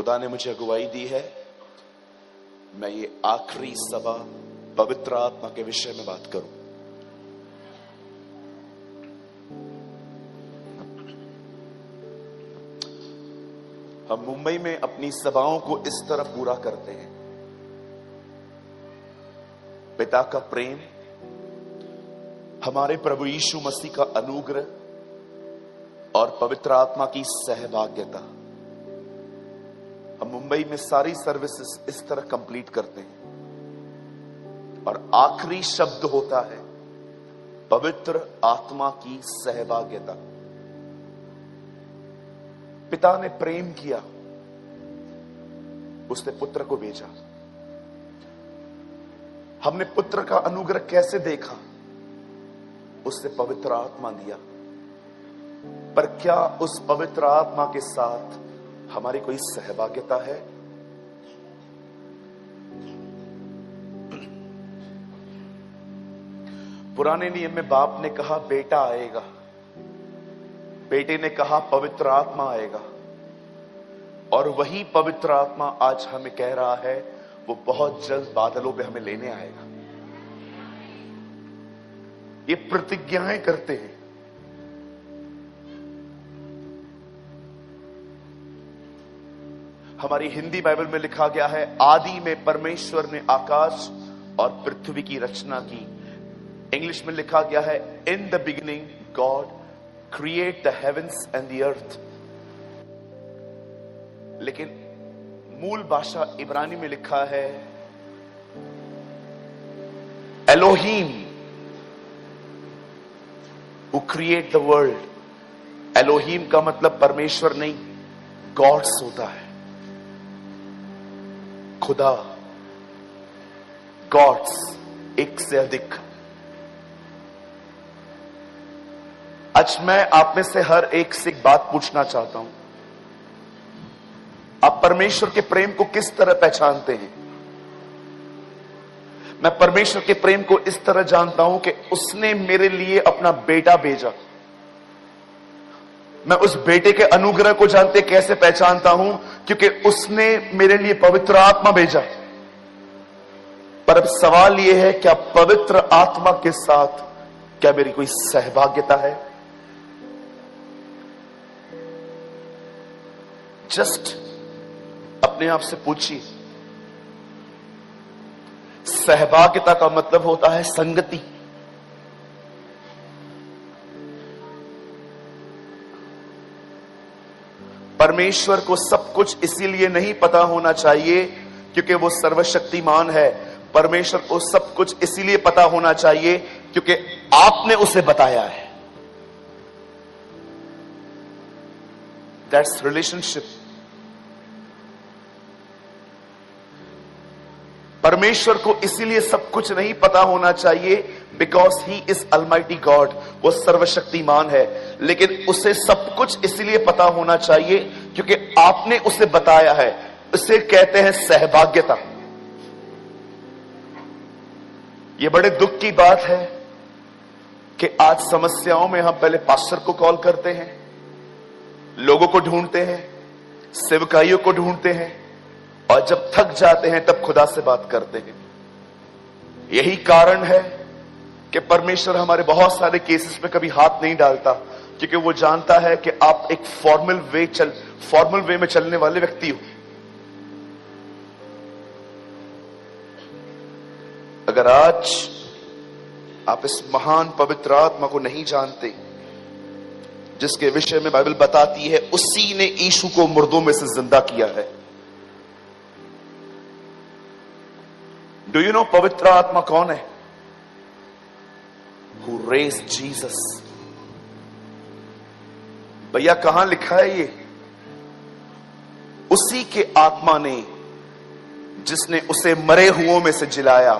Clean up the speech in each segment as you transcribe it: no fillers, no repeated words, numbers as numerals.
खुदा ने मुझे अगुवाई दी है, मैं ये आखिरी सभा पवित्र आत्मा के विषय में बात करूं। हम मुंबई में अपनी सभाओं को इस तरह पूरा करते हैं। पिता का प्रेम, हमारे प्रभु यीशु मसीह का अनुग्रह और पवित्र आत्मा की सहभागिता। हम मुंबई में सारी सर्विसेज इस तरह कंप्लीट करते हैं और आखिरी शब्द होता है पवित्र आत्मा की सहभागिता। पिता ने प्रेम किया, उसने पुत्र को भेजा। हमने पुत्र का अनुग्रह कैसे देखा? उसने पवित्र आत्मा दिया। पर क्या उस पवित्र आत्मा के साथ हमारी कोई सहभागिता है? पुराने नियम में बाप ने कहा बेटा आएगा, बेटे ने कहा पवित्र आत्मा आएगा, और वही पवित्र आत्मा आज हमें कह रहा है वो बहुत जल्द बादलों पे हमें लेने आएगा। ये प्रतिज्ञाएं करते हैं। हमारी हिंदी बाइबल में लिखा गया है, आदि में परमेश्वर ने आकाश और पृथ्वी की रचना की। इंग्लिश में लिखा गया है, in the beginning God create the heavens and the earth. लेकिन मूल भाषा इब्रानी में लिखा है Elohim who create the world। Elohim का मतलब परमेश्वर नहीं, गॉड्स होता है, खुदा, गॉड्स, एक से अधिक। आज मैं आप में से हर एक से एक बात पूछना चाहता हूं, आप परमेश्वर के प्रेम को किस तरह पहचानते हैं? मैं परमेश्वर के प्रेम को इस तरह जानता हूं कि उसने मेरे लिए अपना बेटा भेजा। मैं उस बेटे के अनुग्रह को जानते कैसे पहचानता हूं? क्योंकि उसने मेरे लिए पवित्र आत्मा भेजा। पर अब सवाल यह है, क्या पवित्र आत्मा के साथ क्या मेरी कोई सहभागिता है? जस्ट अपने आप से पूछिए। सहभागिता का मतलब होता है संगति। परमेश्वर को सब कुछ इसीलिए नहीं पता होना चाहिए क्योंकि वो सर्वशक्तिमान है। परमेश्वर को सब कुछ इसीलिए पता होना चाहिए क्योंकि आपने उसे बताया है। That's relationship. परमेश्वर को इसीलिए सब कुछ नहीं पता होना चाहिए because he is Almighty God, वो सर्वशक्तिमान है। लेकिन उसे सब कुछ इसीलिए पता होना चाहिए क्योंकि आपने उसे बताया है। उसे कहते हैं सहभागिता। ये बड़े दुख की बात है कि आज समस्याओं में हम पहले पास्टर को कॉल करते हैं, लोगों को ढूंढते हैं, सेवकाइयों को ढूंढते हैं, और जब थक जाते हैं तब खुदा से बात करते हैं। यही कारण है कि परमेश्वर हमारे बहुत सारे केसेस में कभी हाथ नहीं डालता, क्योंकि वो जानता है कि आप एक फॉर्मल वे में चलने वाले व्यक्ति हो। अगर आज आप इस महान पवित्र आत्मा को नहीं जानते जिसके विषय में बाइबल बताती है उसी ने यीशु को मुर्दों में से जिंदा किया है। डू यू नो पवित्र आत्मा कौन है? Who raised Jesus। भैया कहां लिखा है ये? उसी के आत्मा ने जिसने उसे मरे हुओं में से जिलाया,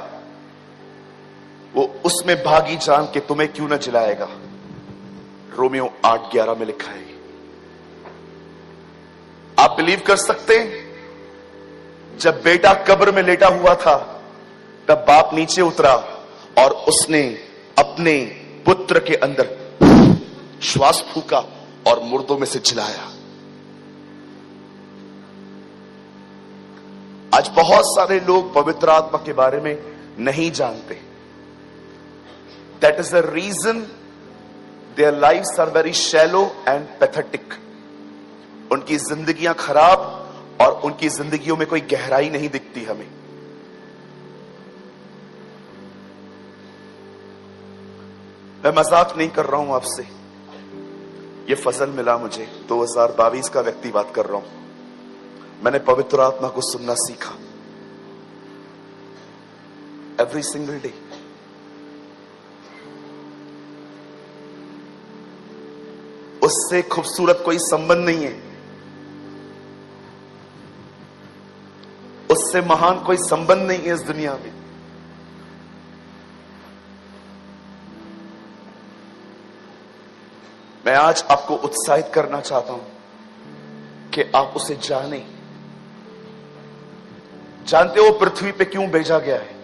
वो उसमें भागी जान के तुम्हें क्यों ना जिलाएगा। रोमियो 8:11 में लिखा है। आप बिलीव कर सकते हैं? जब बेटा कब्र में लेटा हुआ था तब बाप नीचे उतरा और उसने अपने पुत्र के अंदर श्वास फूका और मुर्दों में से जिलाया। आज बहुत सारे लोग पवित्र आत्मा के बारे में नहीं जानते। That is the reason their lives are very shallow and pathetic. उनकी जिंदगियां खराब और उनकी जिंदगियों में कोई गहराई नहीं दिखती हमें। मैं मजाक नहीं कर रहा हूं आपसे, ये फजल मिला मुझे। 2022 का व्यक्ति बात कर रहा हूं। मैंने पवित्र आत्मा को सुनना सीखा एवरी सिंगल डे। उससे खूबसूरत कोई संबंध नहीं है, उससे महान कोई संबंध नहीं है इस दुनिया में। मैं आज आपको उत्साहित करना चाहता हूं कि आप उसे जानें। जानते हो पृथ्वी पे क्यों भेजा गया है?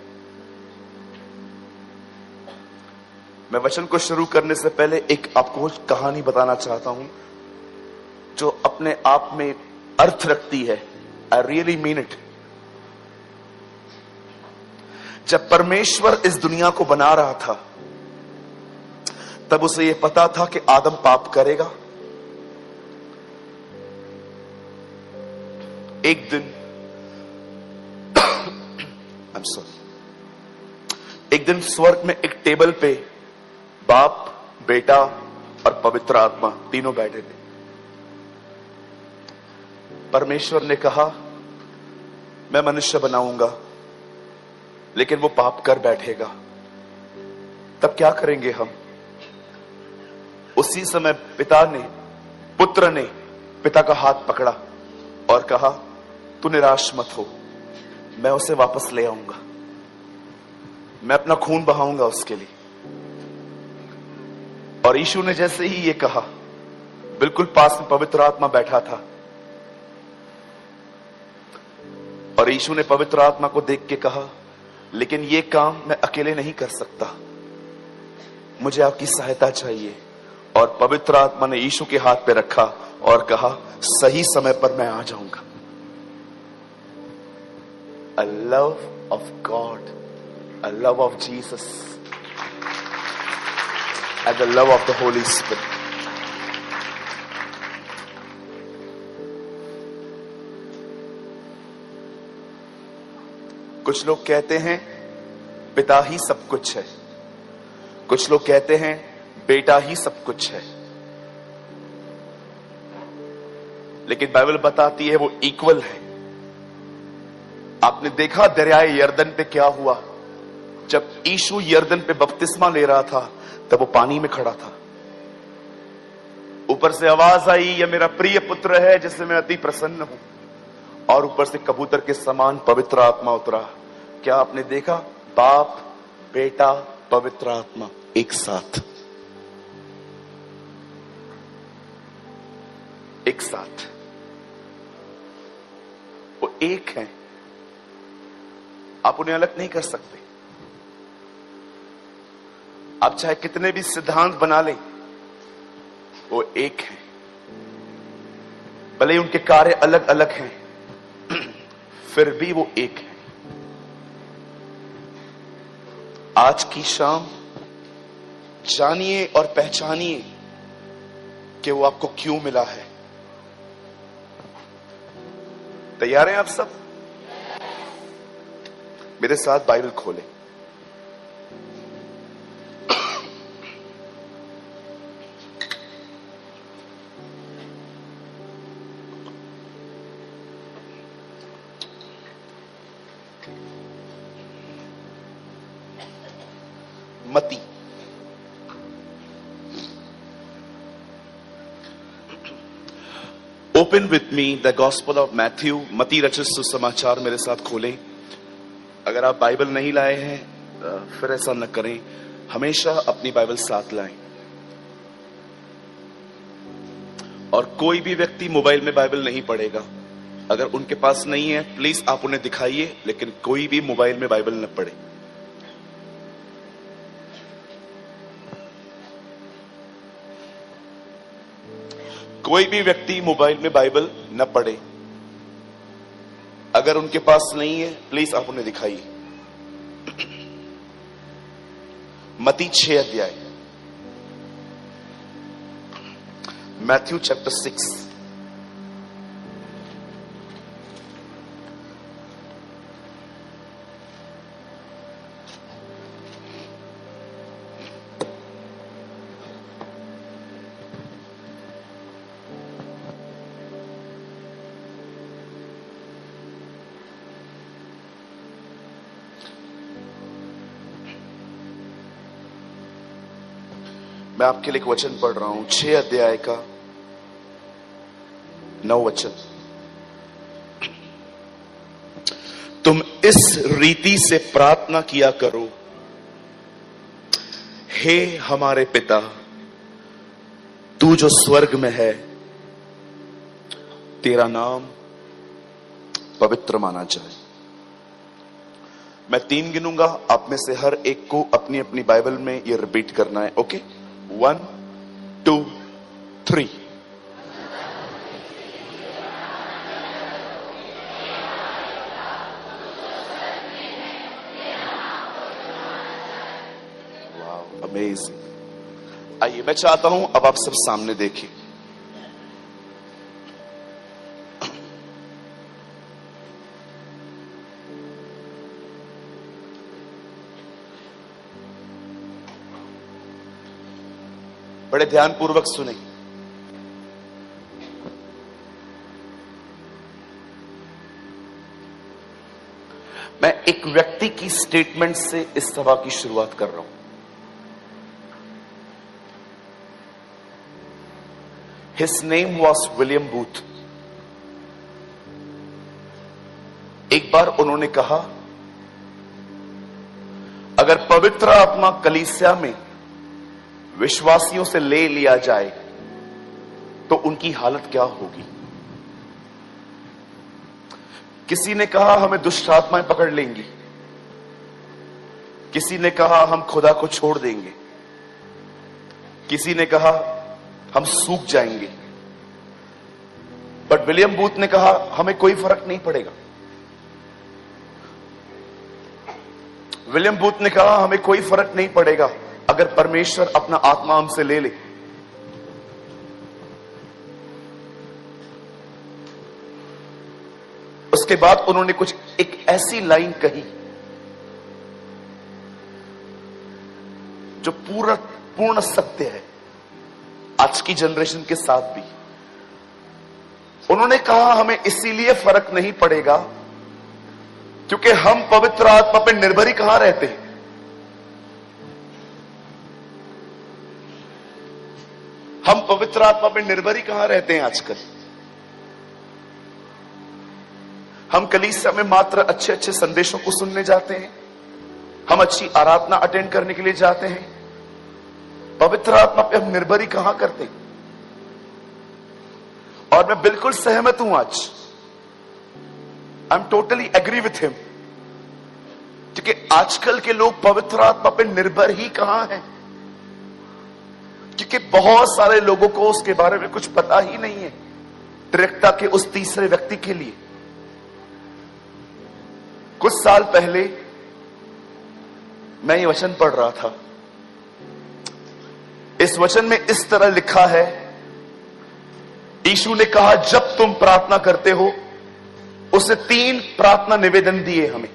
मैं वचन को शुरू करने से पहले एक आपको कहानी बताना चाहता हूं जो अपने आप में अर्थ रखती है। I really mean it. जब परमेश्वर इस दुनिया को बना रहा था तब उसे यह पता था कि आदम पाप करेगा। एक दिन एक दिन स्वर्ग में एक टेबल पे बाप, बेटा और पवित्र आत्मा तीनों बैठे थे। परमेश्वर ने कहा मैं मनुष्य बनाऊंगा, लेकिन वो पाप कर बैठेगा, तब क्या करेंगे हम? उसी समय पुत्र ने पिता का हाथ पकड़ा और कहा तू निराश मत हो, मैं उसे वापस ले आऊंगा, मैं अपना खून बहाऊंगा उसके लिए। और यीशु ने जैसे ही ये कहा, बिल्कुल पास में पवित्र आत्मा बैठा था और यीशु ने पवित्र आत्मा को देख के कहा लेकिन ये काम मैं अकेले नहीं कर सकता, मुझे आपकी सहायता चाहिए। और पवित्र आत्मा ने यीशु के हाथ पे रखा और कहा सही समय पर मैं आ जाऊंगा। A love of God, a love of Jesus, and the love of the Holy Spirit. कुछ लोग कहते हैं पिता ही सब कुछ है, कुछ लोग कहते हैं बेटा ही सब कुछ है, लेकिन बाइबल बताती है वो इक्वल है। आपने देखा दरियाए यर्दन पे क्या हुआ? जब यीशु यर्दन पे बपतिस्मा ले रहा था तब वो पानी में खड़ा था। ऊपर से आवाज आई यह मेरा प्रिय पुत्र है जिससे मैं अति प्रसन्न हूं, और ऊपर से कबूतर के समान पवित्र आत्मा उतरा। क्या आपने देखा? बाप, बेटा, पवित्र आत्मा एक साथ, एक साथ, वो एक है, आप उन्हें अलग नहीं कर सकते। आप चाहे कितने भी सिद्धांत बना लें, वो एक है, भले ही उनके कार्य अलग अलग हैं, फिर भी वो एक है। आज की शाम जानिए और पहचानिए कि वो आपको क्यों मिला है। तैयार हैं आप सब? मेरे साथ बाइबल खोलें। मती, open with me the gospel of Matthew. मती रचित सुसमाचार मेरे साथ खोलें। अगर आप बाइबल नहीं लाए हैं फिर ऐसा न करें, हमेशा अपनी बाइबल साथ लाएं। और कोई भी व्यक्ति मोबाइल में बाइबल नहीं पढ़ेगा। अगर उनके पास नहीं है प्लीज आप उन्हें दिखाइए, लेकिन कोई भी मोबाइल में बाइबल न पढ़े। कोई भी व्यक्ति मोबाइल में बाइबल न पढ़े। अगर उनके पास नहीं है प्लीज आप उन्हें दिखाइए। मत्ती 6 अध्याय, मैथ्यू चैप्टर 6। मैं आपके लिए एक वचन पढ़ रहा हूं, 6 अध्याय का 9 वचन। तुम इस रीति से प्रार्थना किया करो, हे हमारे पिता, तू जो स्वर्ग में है, तेरा नाम पवित्र माना जाए। मैं 3 गिनूंगा, आप में से हर एक को अपनी अपनी बाइबल में ये रिपीट करना है। ओके, 1 2 3। वाह, अमेजिंग। आइए, मैं चाहता हूं अब आप सब सामने देखिए। बड़े ध्यानपूर्वक सुने। मैं एक व्यक्ति की स्टेटमेंट से इस सभा की शुरुआत कर रहा हूं। His name was William booth. एक बार उन्होंने कहा, अगर पवित्र आत्मा कलीसिया में विश्वासियों से ले लिया जाए तो उनकी हालत क्या होगी। किसी ने कहा हमें दुष्ट आत्माएं पकड़ लेंगी, किसी ने कहा हम खुदा को छोड़ देंगे, किसी ने कहा हम सूख जाएंगे। बट विलियम बूथ ने कहा हमें कोई फर्क नहीं पड़ेगा। विलियम बूथ ने कहा हमें कोई फर्क नहीं पड़ेगा अगर परमेश्वर अपना आत्मा हमसे ले ले। उसके बाद उन्होंने कुछ एक ऐसी लाइन कही जो पूर्ण सत्य है आज की जनरेशन के साथ भी। उन्होंने कहा हमें इसीलिए फर्क नहीं पड़ेगा क्योंकि हम पवित्र आत्मा पर निर्भर ही कहां रहते हैं। हम पवित्र आत्मा पर निर्भर ही कहां रहते हैं आजकल। हम कलीसिया में मात्र अच्छे अच्छे संदेशों को सुनने जाते हैं, हम अच्छी आराधना अटेंड करने के लिए जाते हैं, पवित्र आत्मा पे हम निर्भर ही कहां करते हैं। और मैं बिल्कुल सहमत हूं आज, I am totally agree with him, क्योंकि आजकल के लोग पवित्र आत्मा पे निर्भर ही कहां हैं, क्योंकि बहुत सारे लोगों को उसके बारे में कुछ पता ही नहीं है, त्रिकता के उस तीसरे व्यक्ति के लिए। कुछ साल पहले मैं ये वचन पढ़ रहा था। इस वचन में इस तरह लिखा है, यीशु ने कहा जब तुम प्रार्थना करते हो, उसे 3 प्रार्थना निवेदन दिए हमें,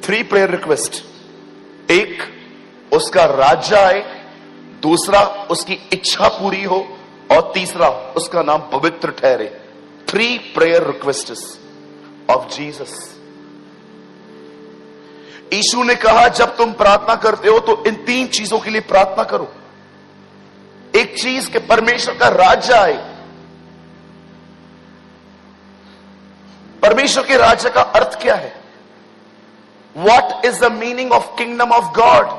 3 प्रेयर रिक्वेस्ट। एक, उसका राज्य आए, दूसरा उसकी इच्छा पूरी हो, और तीसरा उसका नाम पवित्र ठहरे। 3 प्रेयर रिक्वेस्ट्स ऑफ जीसस। यीशु ने कहा जब तुम प्रार्थना करते हो तो इन 3 चीजों के लिए प्रार्थना करो। एक चीज कि परमेश्वर का राज्य आए। परमेश्वर के राज्य का अर्थ क्या है? What is the meaning of kingdom of God?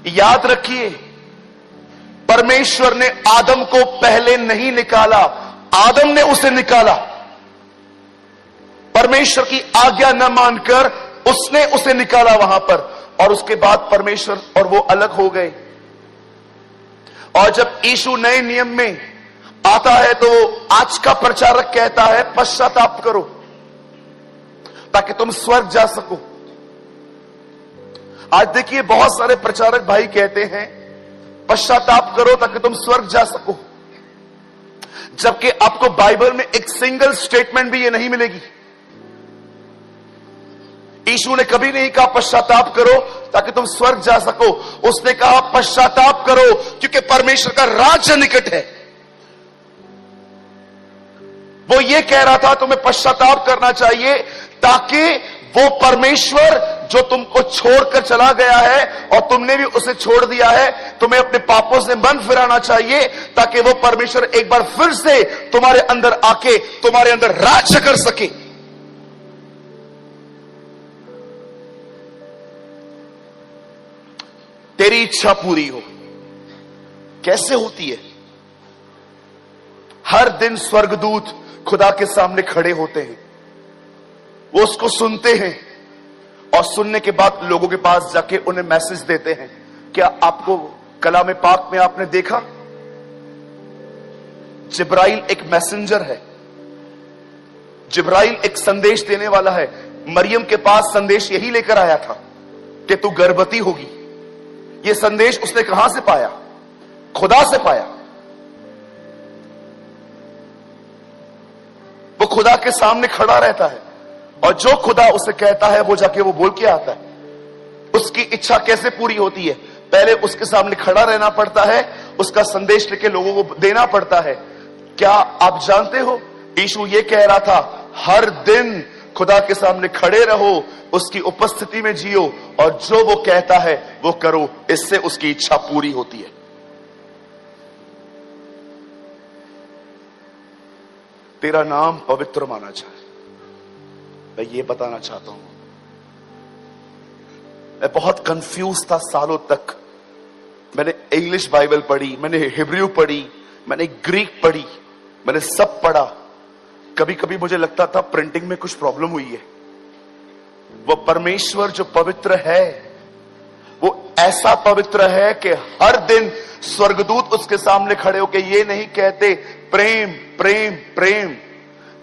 याद रखिए, परमेश्वर ने आदम को पहले नहीं निकाला, आदम ने उसे निकाला। परमेश्वर की आज्ञा न मानकर उसने उसे निकाला वहां पर, और उसके बाद परमेश्वर और वो अलग हो गए। और जब यीशु नए नियम में आता है तो आज का प्रचारक कहता है पश्चाताप करो ताकि तुम स्वर्ग जा सको। आज देखिए बहुत सारे प्रचारक भाई कहते हैं पश्चाताप करो ताकि तुम स्वर्ग जा सको, जबकि आपको बाइबल में एक सिंगल स्टेटमेंट भी ये नहीं मिलेगी। यीशु ने कभी नहीं कहा पश्चाताप करो ताकि तुम स्वर्ग जा सको। उसने कहा पश्चाताप करो क्योंकि परमेश्वर का राज्य निकट है। वो ये कह रहा था तुम्हें पश्चाताप करना चाहिए ताकि वो परमेश्वर जो तुमको छोड़कर चला गया है और तुमने भी उसे छोड़ दिया है, तुम्हें अपने पापों से मन फिराना चाहिए ताकि वो परमेश्वर एक बार फिर से तुम्हारे अंदर आके तुम्हारे अंदर राज्य कर सके। तेरी इच्छा पूरी हो। कैसे होती है? हर दिन स्वर्गदूत खुदा के सामने खड़े होते हैं, वो उसको सुनते हैं और सुनने के बाद लोगों के पास जाके उन्हें मैसेज देते हैं। क्या आपको कलाम पाक में आपने देखा जिब्राइल एक मैसेंजर है, जिब्राइल एक संदेश देने वाला है। मरियम के पास संदेश यही लेकर आया था कि तू गर्भवती होगी। यह संदेश उसने कहां से पाया? खुदा से पाया। वो खुदा के सामने खड़ा रहता है और जो खुदा उसे कहता है वो जाके वो बोल के आता है। उसकी इच्छा कैसे पूरी होती है? पहले उसके सामने खड़ा रहना पड़ता है, उसका संदेश लेके लोगों को देना पड़ता है। क्या आप जानते हो यीशु ये कह रहा था हर दिन खुदा के सामने खड़े रहो, उसकी उपस्थिति में जियो और जो वो कहता है वो करो, इससे उसकी इच्छा पूरी होती है। तेरा नाम पवित्र माना जाए। मैं ये बताना चाहता हूं, मैं बहुत कंफ्यूज था सालों तक। मैंने इंग्लिश बाइबल पढ़ी, मैंने हिब्रू पढ़ी, मैंने ग्रीक पढ़ी, मैंने सब पढ़ा। कभी कभी मुझे लगता था प्रिंटिंग में कुछ प्रॉब्लम हुई है। वो परमेश्वर जो पवित्र है वो ऐसा पवित्र है कि हर दिन स्वर्गदूत उसके सामने खड़े होकर ये नहीं कहते प्रेम प्रेम प्रेम,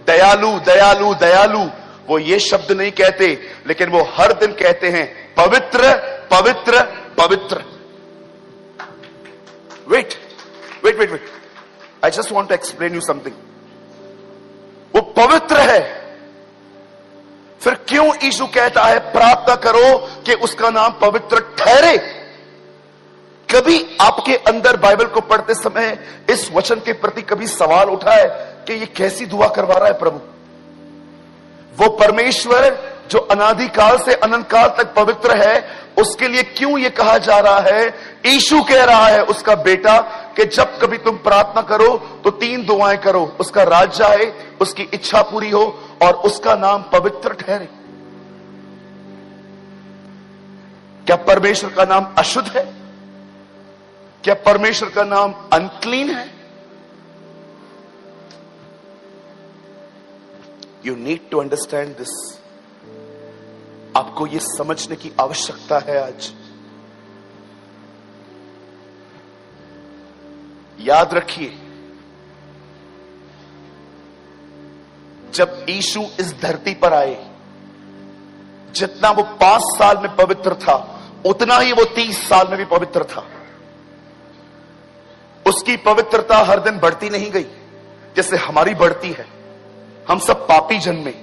दयालु दयालु दयालु, वो ये शब्द नहीं कहते, लेकिन वो हर दिन कहते हैं पवित्र पवित्र पवित्र। Wait wait wait wait, I just want to explain you something. वो पवित्र है, फिर क्यों यीशु कहता है प्रार्थना करो कि उसका नाम पवित्र ठहरे? कभी आपके अंदर बाइबल को पढ़ते समय इस वचन के प्रति कभी सवाल उठा है कि ये कैसी दुआ करवा रहा है प्रभु? वो परमेश्वर जो अनादिकाल से अनंत काल तक पवित्र है, उसके लिए क्यों ये कहा जा रहा है? यीशु कह रहा है उसका बेटा कि जब कभी तुम प्रार्थना करो तो 3 दुआएं करो, उसका राज्य आए, उसकी इच्छा पूरी हो और उसका नाम पवित्र ठहरे। क्या परमेश्वर का नाम अशुद्ध है? क्या परमेश्वर का नाम अनक्लीन है? You need to understand this. आपको यह समझने की आवश्यकता है आज। याद रखिए, जब यीशु इस धरती पर आए, जितना वो 5 साल में पवित्र था उतना ही वो 30 साल में भी पवित्र था। उसकी पवित्रता हर दिन बढ़ती नहीं गई जैसे हमारी बढ़ती है। हम सब पापी जन्मे,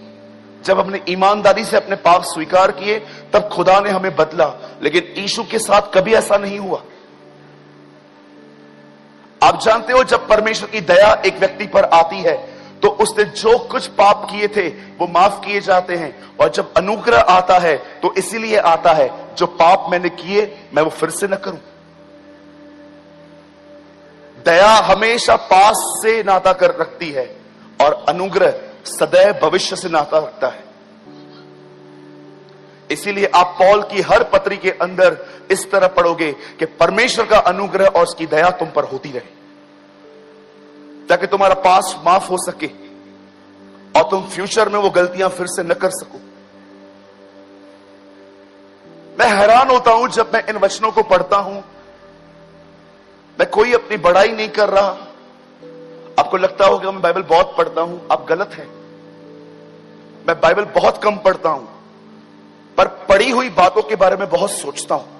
जब हमने ईमानदारी से अपने पाप स्वीकार किए तब खुदा ने हमें बदला, लेकिन यीशु के साथ कभी ऐसा नहीं हुआ। आप जानते हो जब परमेश्वर की दया एक व्यक्ति पर आती है तो उसने जो कुछ पाप किए थे वो माफ किए जाते हैं, और जब अनुग्रह आता है तो इसीलिए आता है जो पाप मैंने किए मैं वो फिर से न करूं। दया हमेशा पास से नाता कर रखती है और अनुग्रह सदैव भविष्य से नाता रखता है। इसीलिए आप पौल की हर पत्री के अंदर इस तरह पढ़ोगे कि परमेश्वर का अनुग्रह और उसकी दया तुम पर होती रहे, ताकि तुम्हारा पास माफ हो सके और तुम फ्यूचर में वो गलतियां फिर से न कर सको। मैं हैरान होता हूं जब मैं इन वचनों को पढ़ता हूं। मैं कोई अपनी बड़ाई नहीं कर रहा। आपको लगता होगा मैं बाइबल बहुत पढ़ता हूं, आप गलत हैं। मैं बाइबल बहुत कम पढ़ता हूं, पर पढ़ी हुई बातों के बारे में बहुत सोचता हूं।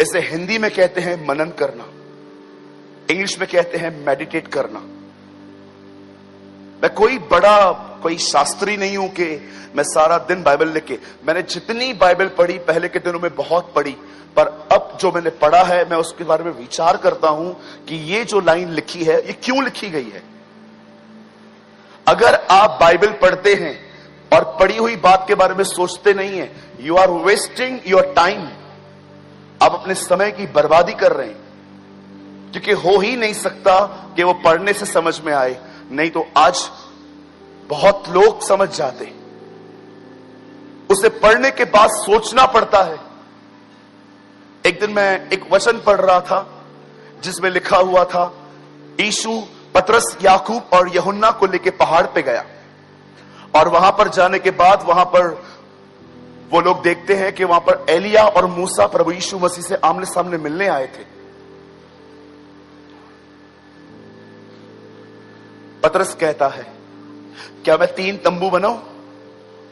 इसे हिंदी में कहते हैं मनन करना, इंग्लिश में कहते हैं मेडिटेट करना। मैं कोई शास्त्री नहीं हूं कि मैं सारा दिन बाइबल लिख के, मैंने जितनी बाइबल पढ़ी पहले के दिनों में बहुत पढ़ी, पर अब जो मैंने पढ़ा है मैं उसके बारे में विचार करता हूं कि ये जो लाइन लिखी है ये क्यों लिखी गई है। अगर आप बाइबल पढ़ते हैं और पढ़ी हुई बात के बारे में सोचते नहीं है, you are wasting your time. आप अपने समय की बर्बादी कर रहे हैं, क्योंकि हो ही नहीं सकता कि वो पढ़ने से समझ में आए, नहीं तो आज बहुत लोग समझ जाते। उसे पढ़ने के बाद सोचना पड़ता है। एक दिन मैं एक वचन पढ़ रहा था जिसमें लिखा हुआ था, यीशु पतरस, याकूब और यूहन्ना को लेके पहाड़ पे गया, और वहां पर जाने के बाद वहां पर वो लोग देखते हैं कि वहां पर एलिया और मूसा प्रभु यीशु मसीह से आमने सामने मिलने आए थे। पतरस कहता है, क्या मैं 3 तंबू बनाऊं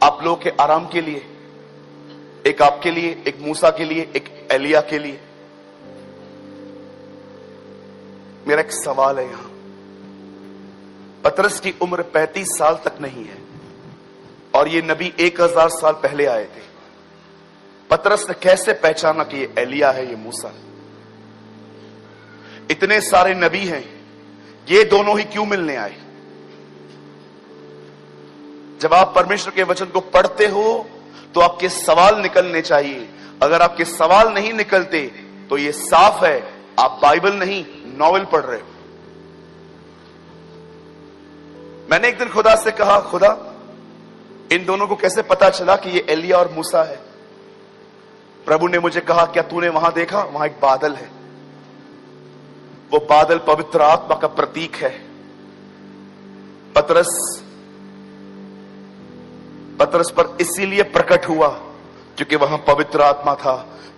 आप लोगों के आराम के लिए, एक आपके लिए, एक मूसा के लिए, एक एलिया के लिए। मेरा एक सवाल है यहां, पतरस की उम्र 35 साल तक नहीं है और ये नबी 1000 साल पहले आए थे। पतरस ने कैसे पहचाना कि ये एलिया है, ये मूसा है? इतने सारे नबी हैं, ये दोनों ही क्यों मिलने आए? जब आप परमेश्वर के वचन को पढ़ते हो तो आपके सवाल निकलने चाहिए। अगर आपके सवाल नहीं निकलते तो ये साफ है आप बाइबल नहीं नॉवेल पढ़ रहे हो। मैंने एक दिन खुदा से कहा, खुदा इन दोनों को कैसे पता चला कि ये एलिया और मूसा है? प्रभु ने मुझे कहा, क्या तूने वहां देखा? वहां एक बादल है, वो बादल पवित्र आत्मा का प्रतीक है। पतरस पर इसीलिए प्रकट हुआ क्योंकि वहां पवित्र आत्मा था।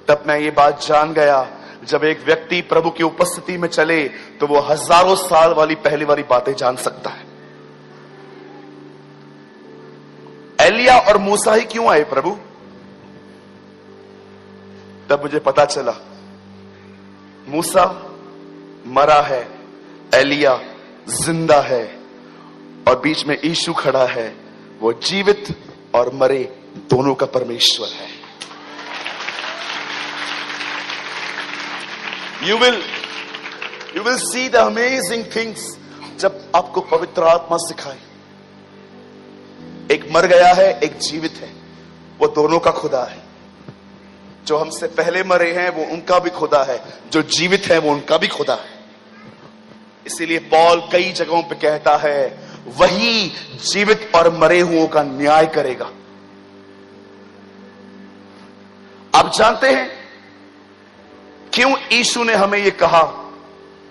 तब मैं ये बात जान गया, जब एक व्यक्ति प्रभु की उपस्थिति में चले तो वो हजारों साल वाली पहली वाली बातें जान सकता है। एलिया और मूसा ही क्यों आए प्रभु? तब मुझे पता चला मूसा मरा है, एलिया जिंदा है, और बीच में यीशु खड़ा है। वो जीवित और मरे दोनों का परमेश्वर है। You will see the amazing things जब आपको पवित्र आत्मा सिखाए। एक मर गया है, एक जीवित है, वो दोनों का खुदा है। जो हमसे पहले मरे हैं वो उनका भी खुदा है, जो जीवित है वो उनका भी खुदा है। इसीलिए पौल कई जगहों पे कहता है, वही जीवित और मरे हुओं का न्याय करेगा। आप जानते हैं क्यों यीशु ने हमें यह कहा,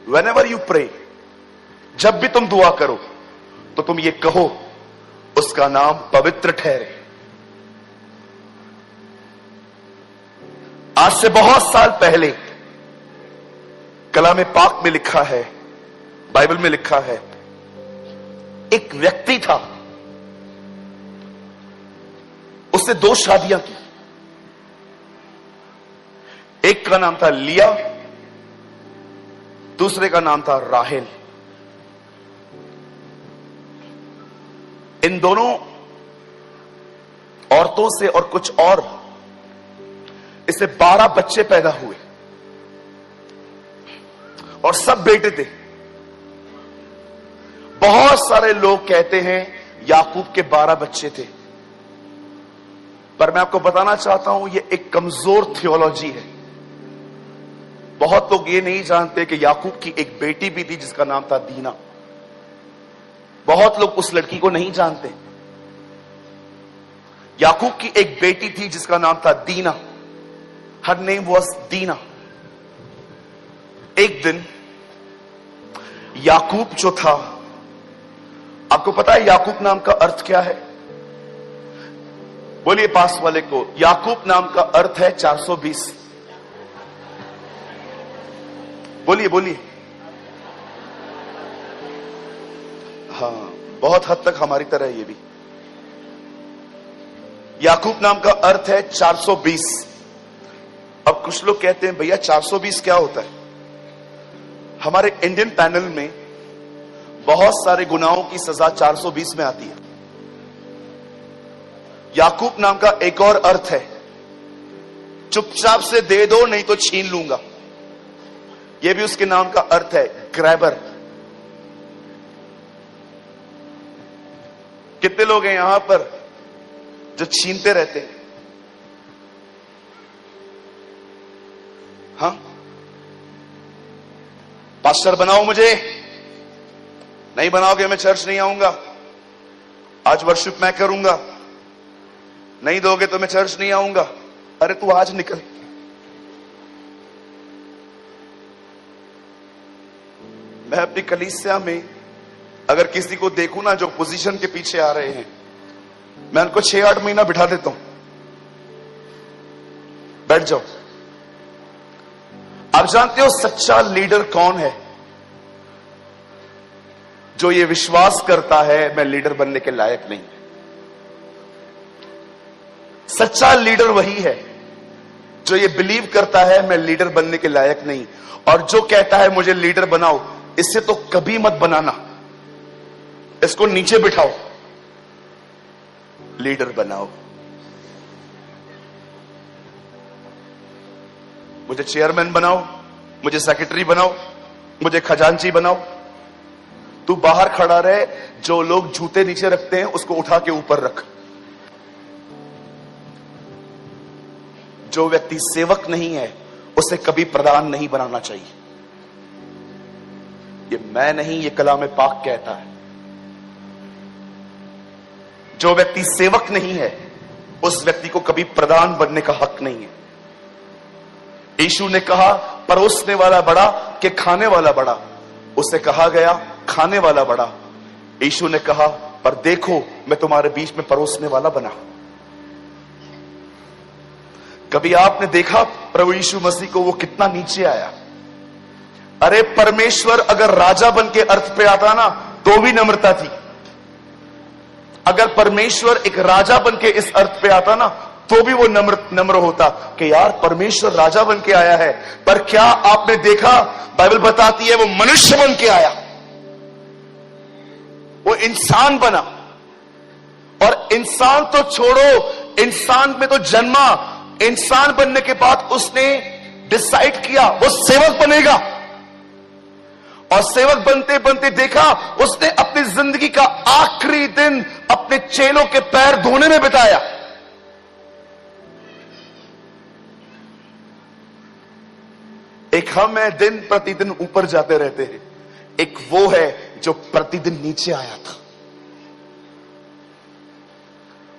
whenever you pray, जब भी तुम दुआ करो तो तुम ये कहो, उसका नाम पवित्र ठहरे। आज से बहुत साल पहले कलाम पाक में लिखा है, बाइबल में लिखा है, एक व्यक्ति था, उसने 2 शादियां की। एक का नाम था लिया, दूसरे का नाम था राहेल। इन दोनों औरतों से और कुछ और इससे 12 बच्चे पैदा हुए और सब बेटे थे। बहुत सारे लोग कहते हैं याकूब के 12 बच्चे थे, पर मैं आपको बताना चाहता हूं यह एक कमजोर थियोलॉजी है। बहुत लोग ये नहीं जानते कि याकूब की एक बेटी भी थी जिसका नाम था दीना। बहुत लोग उस लड़की को नहीं जानते। याकूब की एक बेटी थी जिसका नाम था दीना। हर नेम वॉज दीना। एक दिन याकूब जो था, आपको पता है याकूब नाम का अर्थ क्या है? बोलिए पास वाले को, याकूब नाम का अर्थ है 420। बोलिए बोलिए। हाँ, बहुत हद तक हमारी तरह ये भी। याकूब नाम का अर्थ है 420। अब कुछ लोग कहते हैं भैया 420 क्या होता है? हमारे इंडियन पैनल में बहुत सारे गुनाहों की सजा 420 में आती है। याकूब नाम का एक और अर्थ है, चुपचाप से दे दो नहीं तो छीन लूंगा। यह भी उसके नाम का अर्थ है, ग्रैबर। कितने लोग हैं यहां पर जो छीनते रहते हैं? हाँ, पास्टर बनाओ मुझे, नहीं बनाओगे मैं चर्च नहीं आऊंगा, आज वर्शिप मैं करूंगा, नहीं दोगे तो मैं चर्च नहीं आऊंगा। अरे तू आज निकल। मैं अपनी कलीसिया में अगर किसी को देखूं ना जो पोजीशन के पीछे आ रहे हैं, मैं उनको 6-8 महीना बिठा देता हूं, बैठ जाओ। आप जानते हो सच्चा लीडर कौन है? जो ये विश्वास करता है मैं लीडर बनने के लायक नहीं। सच्चा लीडर वही है जो ये बिलीव करता है मैं लीडर बनने के लायक नहीं, और जो कहता है मुझे लीडर बनाओ, इससे तो कभी मत बनाना, इसको नीचे बिठाओ, लीडर बनाओ। मुझे चेयरमैन बनाओ, मुझे सेक्रेटरी बनाओ, मुझे खजांची बनाओ। तू बाहर खड़ा रहे, जो लोग जूते नीचे रखते हैं उसको उठा के ऊपर रख। जो व्यक्ति सेवक नहीं है उसे कभी प्रधान नहीं बनाना चाहिए। ये मैं नहीं, ये कलाम पाक कहता है। जो व्यक्ति सेवक नहीं है उस व्यक्ति को कभी प्रधान बनने का हक नहीं है। यीशु ने कहा परोसने वाला बड़ा कि खाने वाला बड़ा? उसे कहा गया खाने वाला बड़ा। यीशु ने कहा पर देखो मैं तुम्हारे बीच में परोसने वाला बना। कभी आपने देखा प्रभु यीशु मसीह को वो कितना नीचे आया? अरे परमेश्वर अगर राजा बन के अर्थ पे आता ना तो भी नम्रता थी। अगर परमेश्वर एक राजा बन के इस अर्थ पे आता ना तो भी वो नम्र होता कि यार परमेश्वर राजा बन के आया है। पर क्या आपने देखा, बाइबल बताती है वो मनुष्य बन के आया, वो इंसान बना। और इंसान तो छोड़ो, इंसान में तो जन्मा, इंसान बनने के बाद उसने डिसाइड किया वो सेवक बनेगा। और सेवक बनते बनते देखा उसने अपनी जिंदगी का आखिरी दिन अपने चेलों के पैर धोने में बिताया। एक हम है दिन प्रतिदिन ऊपर जाते रहते हैं, एक वो है जो प्रतिदिन नीचे आया था।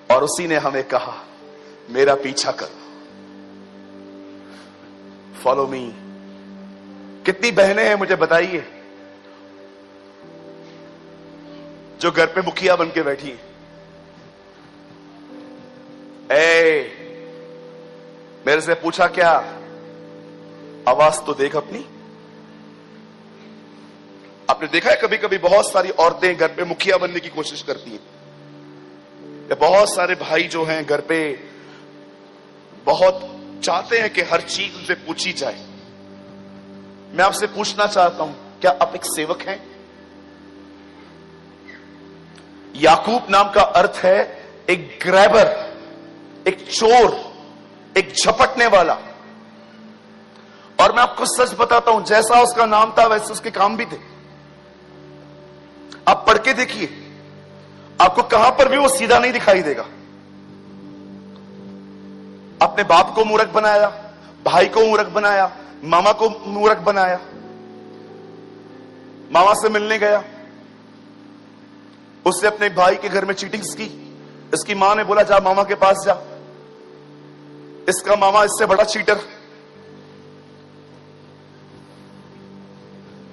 और उसी ने हमें कहा मेरा पीछा करो, फॉलो मी। कितनी बहनें हैं मुझे बताइए जो घर पे मुखिया बन के बैठी है? मेरे से पूछा क्या? आवाज तो देख अपनी। आपने देखा है कभी कभी बहुत सारी औरतें घर पे मुखिया बनने की कोशिश करती हैं, या बहुत सारे भाई जो हैं घर पे बहुत चाहते हैं कि हर चीज उनसे पूछी जाए। मैं आपसे पूछना चाहता हूं, क्या आप एक सेवक हैं? याकूब नाम का अर्थ है एक ग्रैबर, एक चोर, एक झपटने वाला। और मैं आपको सच बताता हूं, जैसा उसका नाम था वैसे उसके काम भी थे। आप पढ़ के देखिए, आपको कहां पर भी वो सीधा नहीं दिखाई देगा। अपने बाप को मूर्ख बनाया, भाई को मूर्ख बनाया, मामा को मूर्ख बनाया। मामा से मिलने गया, उससे अपने भाई के घर में चीटिंग्स की। इसकी मां ने बोला जा मामा के पास जा। इसका मामा इससे बड़ा चीटर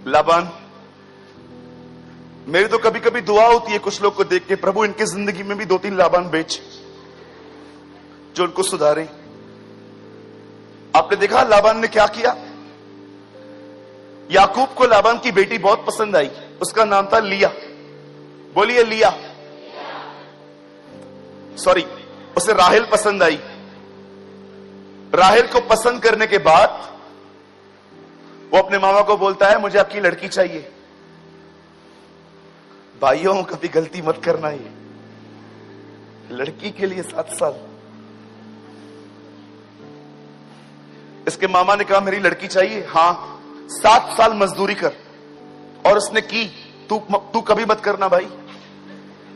लाबान। मेरी तो कभी कभी दुआ होती है कुछ लोग को देख के, प्रभु इनकी जिंदगी में भी 2-3 लाबान बेच जो उनको सुधारे। आपने देखा लाबान ने क्या किया? याकूब को लाबान की बेटी बहुत पसंद आई, उसका नाम था लिया। बोलिए लिया। सॉरी, उसे राहेल पसंद आई। राहेल को पसंद करने के बाद वो अपने मामा को बोलता है मुझे आपकी लड़की चाहिए। भाइयों, कभी गलती मत करना। ये लड़की के लिए 7 साल। इसके मामा ने कहा मेरी लड़की चाहिए। हां, 7 साल मजदूरी कर। और उसने की। तू कभी मत करना भाई,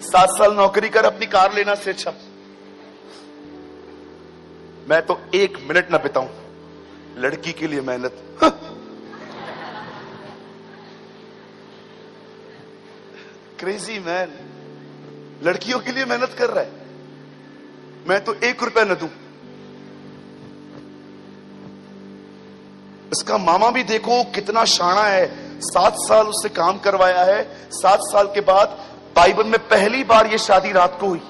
7 साल नौकरी कर, अपनी कार लेना से अच्छा। मैं तो 1 मिनट ना बिताऊं लड़की के लिए मेहनत। क्रेजी मैन, लड़कियों के लिए मेहनत कर रहा है। मैं तो 1 रुपया न दूं। इसका मामा भी देखो कितना शाना है, 7 साल उससे काम करवाया है। 7 साल के बाद बाइबल में पहली बार ये शादी रात को हुई।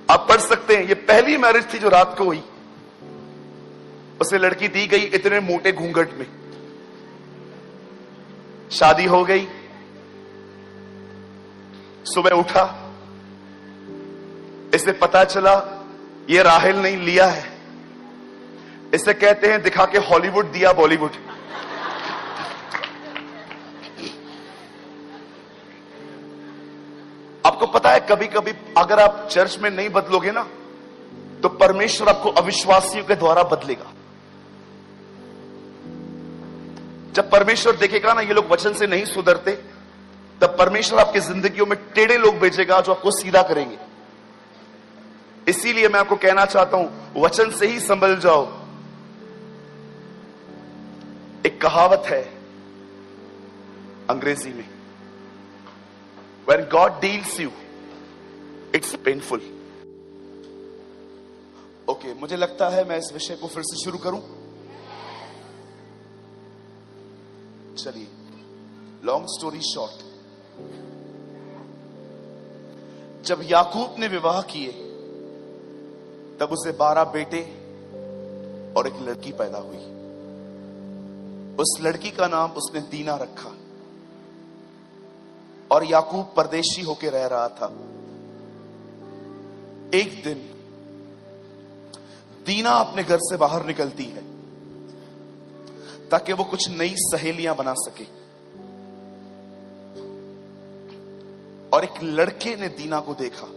आप पढ़ सकते हैं, ये पहली मैरिज थी जो रात को हुई। उसे लड़की दी गई इतने मोटे घूंघट में। शादी हो गई। सुबह उठा, इसे पता चला ये राहेल नहीं लिया है। इसे कहते हैं दिखा के हॉलीवुड दिया बॉलीवुड। आपको पता है कभी कभी अगर आप चर्च में नहीं बदलोगे ना तो परमेश्वर आपको अविश्वासियों के द्वारा बदलेगा। जब परमेश्वर देखेगा ना ये लोग वचन से नहीं सुधरते, तब परमेश्वर आपकी जिंदगियों में टेढ़े लोग भेजेगा जो आपको सीधा करेंगे। इसीलिए मैं आपको कहना चाहता हूं वचन से ही संभल जाओ। एक कहावत है अंग्रेजी में, When God deals you, it's painful. Okay, मुझे लगता है मैं इस विषय को फिर से शुरू करूं। चलिए, लॉन्ग स्टोरी शॉर्ट, जब याकूब ने विवाह किए तब उसे 12 बेटे और एक लड़की पैदा हुई। उस लड़की का नाम उसने दीना रखा। और याकूब परदेशी होकर रह रहा था। एक दिन दीना अपने घर से बाहर निकलती है ताकि वो कुछ नई सहेलियां बना सके। और एक लड़के ने दीना को देखा।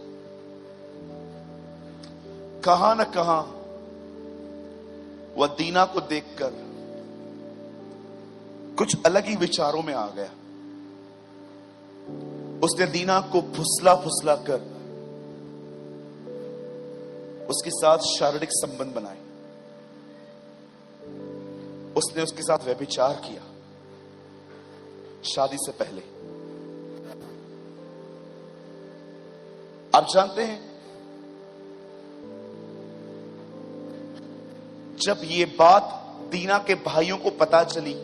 कहां न कहां वह दीना को देखकर कुछ अलग ही विचारों में आ गया। उसने दीना को फुसला फुसला कर उसके साथ शारीरिक संबंध बनाए। उसने उसके साथ व्यभिचार किया शादी से पहले। आप जानते हैं जब ये बात दीना के भाइयों को पता चली,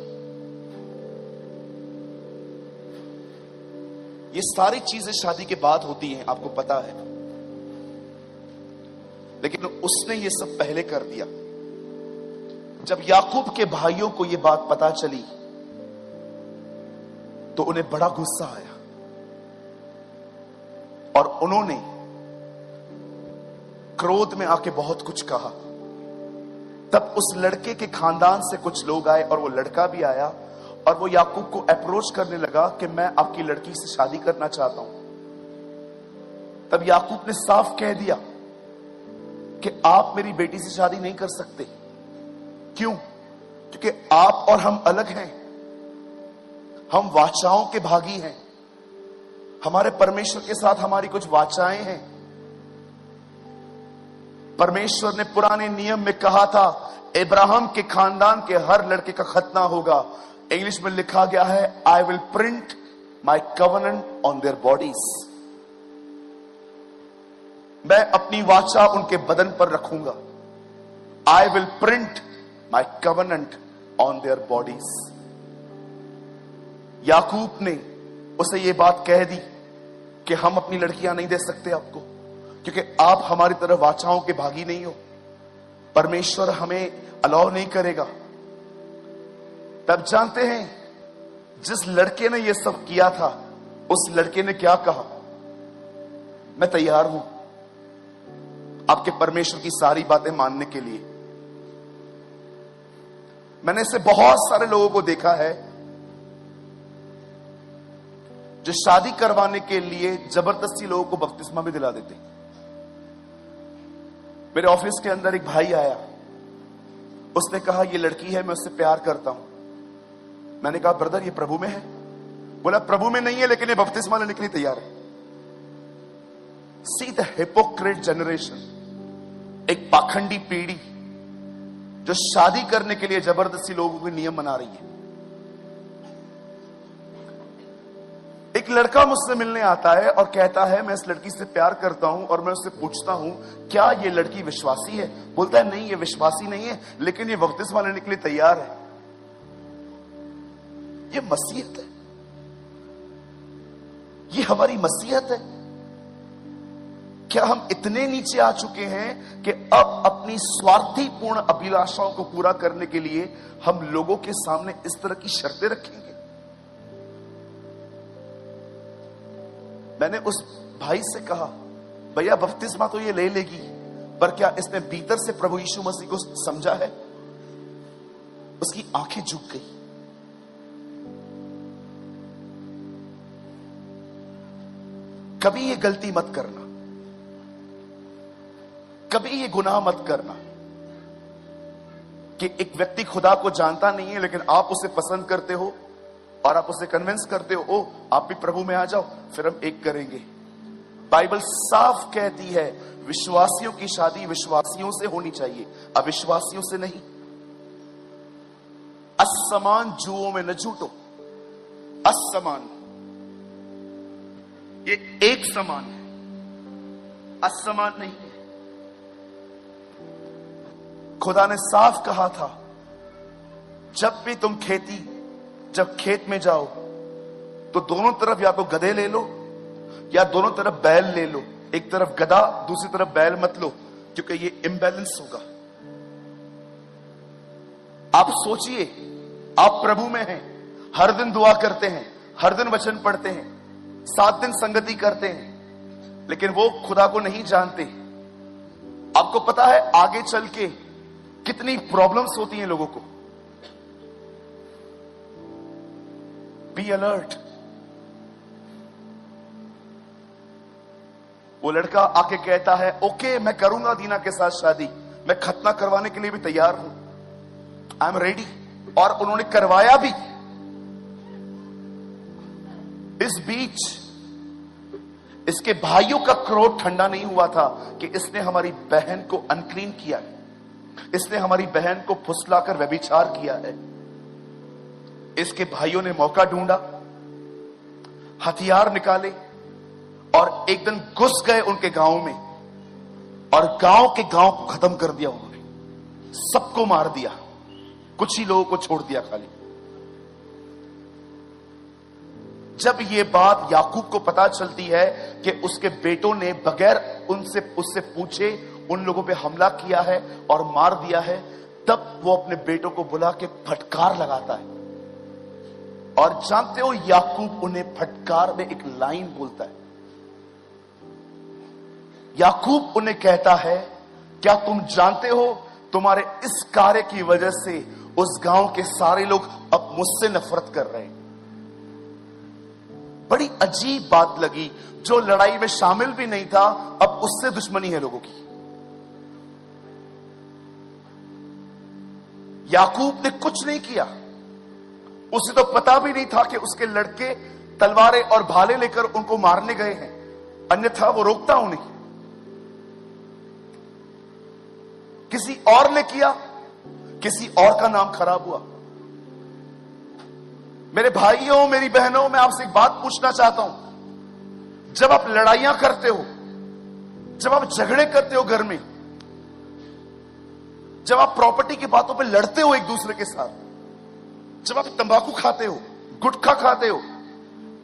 ये सारी चीजें शादी के बाद होती हैं, आपको पता है, लेकिन उसने ये सब पहले कर दिया। जब याकूब के भाइयों को ये बात पता चली तो उन्हें बड़ा गुस्सा आया और उन्होंने क्रोध में आके बहुत कुछ कहा। तब उस लड़के के खानदान से कुछ लोग आए और वो लड़का भी आया और वो याकूब को अप्रोच करने लगा कि मैं आपकी लड़की से शादी करना चाहता हूं। तब याकूब ने साफ कह दिया कि आप मेरी बेटी से शादी नहीं कर सकते। क्यों? क्योंकि आप और हम अलग हैं। हम वाचाओं के भागी हैं। हमारे परमेश्वर के साथ हमारी कुछ वाचाएं हैं। परमेश्वर ने पुराने नियम में कहा था इब्राहिम के खानदान के हर लड़के का खतना होगा। इंग्लिश में लिखा गया है I will print my covenant on their bodies. मैं अपनी वाचा उनके बदन पर रखूंगा। I will print my covenant on their bodies. Yakub ने उसे यह बात कह दी कि हम अपनी लड़कियां नहीं दे सकते आपको, क्योंकि आप हमारी तरह वाचाओं के भागी नहीं हो। परमेश्वर हमें अलाउ नहीं करेगा। तब जानते हैं जिस लड़के ने यह सब किया था उस लड़के ने क्या कहा, मैं तैयार हूं आपके परमेश्वर की सारी बातें मानने के लिए। मैंने ऐसे बहुत सारे लोगों को देखा है जो शादी करवाने के लिए जबरदस्ती लोगों को बपतिस्मा भी दिला देते। मेरे ऑफिस के अंदर एक भाई आया, उसने कहा ये लड़की है, मैं उससे प्यार करता हूं। मैंने कहा ब्रदर ये प्रभु में है? बोला प्रभु में नहीं है, लेकिन ये बपतिस्मा लेने के लिए तैयार है। सी द हिपोक्रेट जनरेशन, एक पाखंडी पीढ़ी जो शादी करने के लिए जबरदस्ती लोगों के नियम बना रही है। एक लड़का मुझसे मिलने आता है और कहता है मैं इस लड़की से प्यार करता हूं, और मैं उससे पूछता हूं क्या ये लड़की विश्वासी है? बोलता है नहीं ये विश्वासी नहीं है, लेकिन ये बपतिस्मा लेने के लिए तैयार है। ये मसीहत है? ये हमारी मसीहत है? क्या हम इतने नीचे आ चुके हैं कि अब अपनी स्वार्थीपूर्ण अभिलाषाओं को पूरा करने के लिए हम लोगों के सामने इस तरह की शर्तें रखेंगे? मैंने उस भाई से कहा भैया बपतिस्मा तो ये ले लेगी, पर क्या इसने भीतर से प्रभु यीशु मसीह को समझा है? उसकी आंखें झुक गई। कभी ये गलती मत करना, कभी ये गुनाह मत करना कि एक व्यक्ति खुदा को जानता नहीं है, लेकिन आप उसे पसंद करते हो और आप उसे कन्विंस करते हो, ओ आप भी प्रभु में आ जाओ, फिर हम एक करेंगे। बाइबल साफ कहती है विश्वासियों की शादी विश्वासियों से होनी चाहिए, अविश्वासियों से नहीं। असमान जुओं में न झूठो। असमान, ये एक समान है, असमान नहीं है। खुदा ने साफ कहा था जब भी तुम जब खेत में जाओ तो दोनों तरफ या तो गधे ले लो या दोनों तरफ बैल ले लो। एक तरफ गधा दूसरी तरफ बैल मत लो, क्योंकि ये इम्बैलेंस होगा। आप सोचिए, आप प्रभु में हैं, हर दिन दुआ करते हैं, हर दिन वचन पढ़ते हैं, 7 दिन संगति करते हैं, लेकिन वो खुदा को नहीं जानते। आपको पता है आगे चल के कितनी प्रॉब्लम्स होती हैं लोगों को। Be alert. वो लड़का आके कहता है ओके मैं करूंगा दीना के साथ शादी, मैं खतना करवाने के लिए भी तैयार हूं, आई एम रेडी। और उन्होंने करवाया भी। इस बीच इसके भाइयों का क्रोध ठंडा नहीं हुआ था कि इसने हमारी बहन को अनक्लीन किया है, इसने हमारी बहन को फुसलाकर व्यभिचार किया है। इसके भाइयों ने मौका ढूंढा, हथियार निकाले और एक दिन घुस गए उनके गांव में और गांव के गांव को खत्म कर दिया। उन्होंने सबको मार दिया, कुछ ही लोगों को छोड़ दिया खाली। जब ये बात याकूब को पता चलती है कि उसके बेटों ने बगैर उससे पूछे उन लोगों पे हमला किया है और मार दिया है, तब वो अपने बेटों को बुला के फटकार लगाता है। और जानते हो याकूब उन्हें फटकार में एक लाइन बोलता है। याकूब उन्हें कहता है क्या तुम जानते हो तुम्हारे इस कार्य की वजह से उस गांव के सारे लोग अब मुझसे नफरत कर रहे हैं। बड़ी अजीब बात लगी, जो लड़ाई में शामिल भी नहीं था अब उससे दुश्मनी है लोगों की। याकूब ने कुछ नहीं किया, उसे तो पता भी नहीं था कि उसके लड़के तलवारें और भाले लेकर उनको मारने गए हैं, अन्यथा वो रोकता उन्हें। किसी और ने किया, किसी और का नाम खराब हुआ। मेरे भाइयों मेरी बहनों, मैं आपसे एक बात पूछना चाहता हूं। जब आप लड़ाइयां करते हो, जब आप झगड़े करते हो घर में, जब आप प्रॉपर्टी की बातों पे लड़ते हो एक दूसरे के साथ, जब आप तंबाकू खाते हो, गुटखा खाते हो,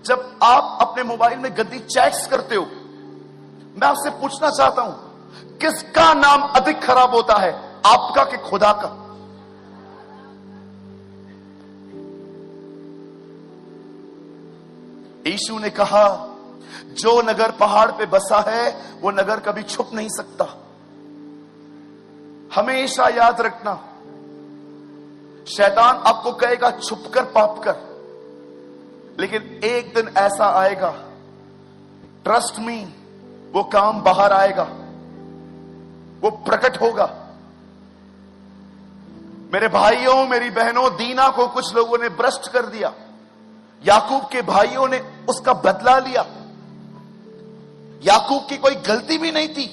जब आप अपने मोबाइल में गंदी चैट्स करते हो, मैं आपसे पूछना चाहता हूं किसका नाम अधिक खराब होता है, आपका कि खुदा का? यीशु ने कहा, जो नगर पहाड़ पे बसा है वो नगर कभी छुप नहीं सकता। हमेशा याद रखना, शैतान आपको कहेगा छुप कर पाप कर, लेकिन एक दिन ऐसा आएगा, ट्रस्ट मी, वो काम बाहर आएगा, वो प्रकट होगा। मेरे भाइयों, मेरी बहनों, दीना को कुछ लोगों ने भ्रष्ट कर दिया। याकूब के भाइयों ने उसका बदला लिया। याकूब की कोई गलती भी नहीं थी,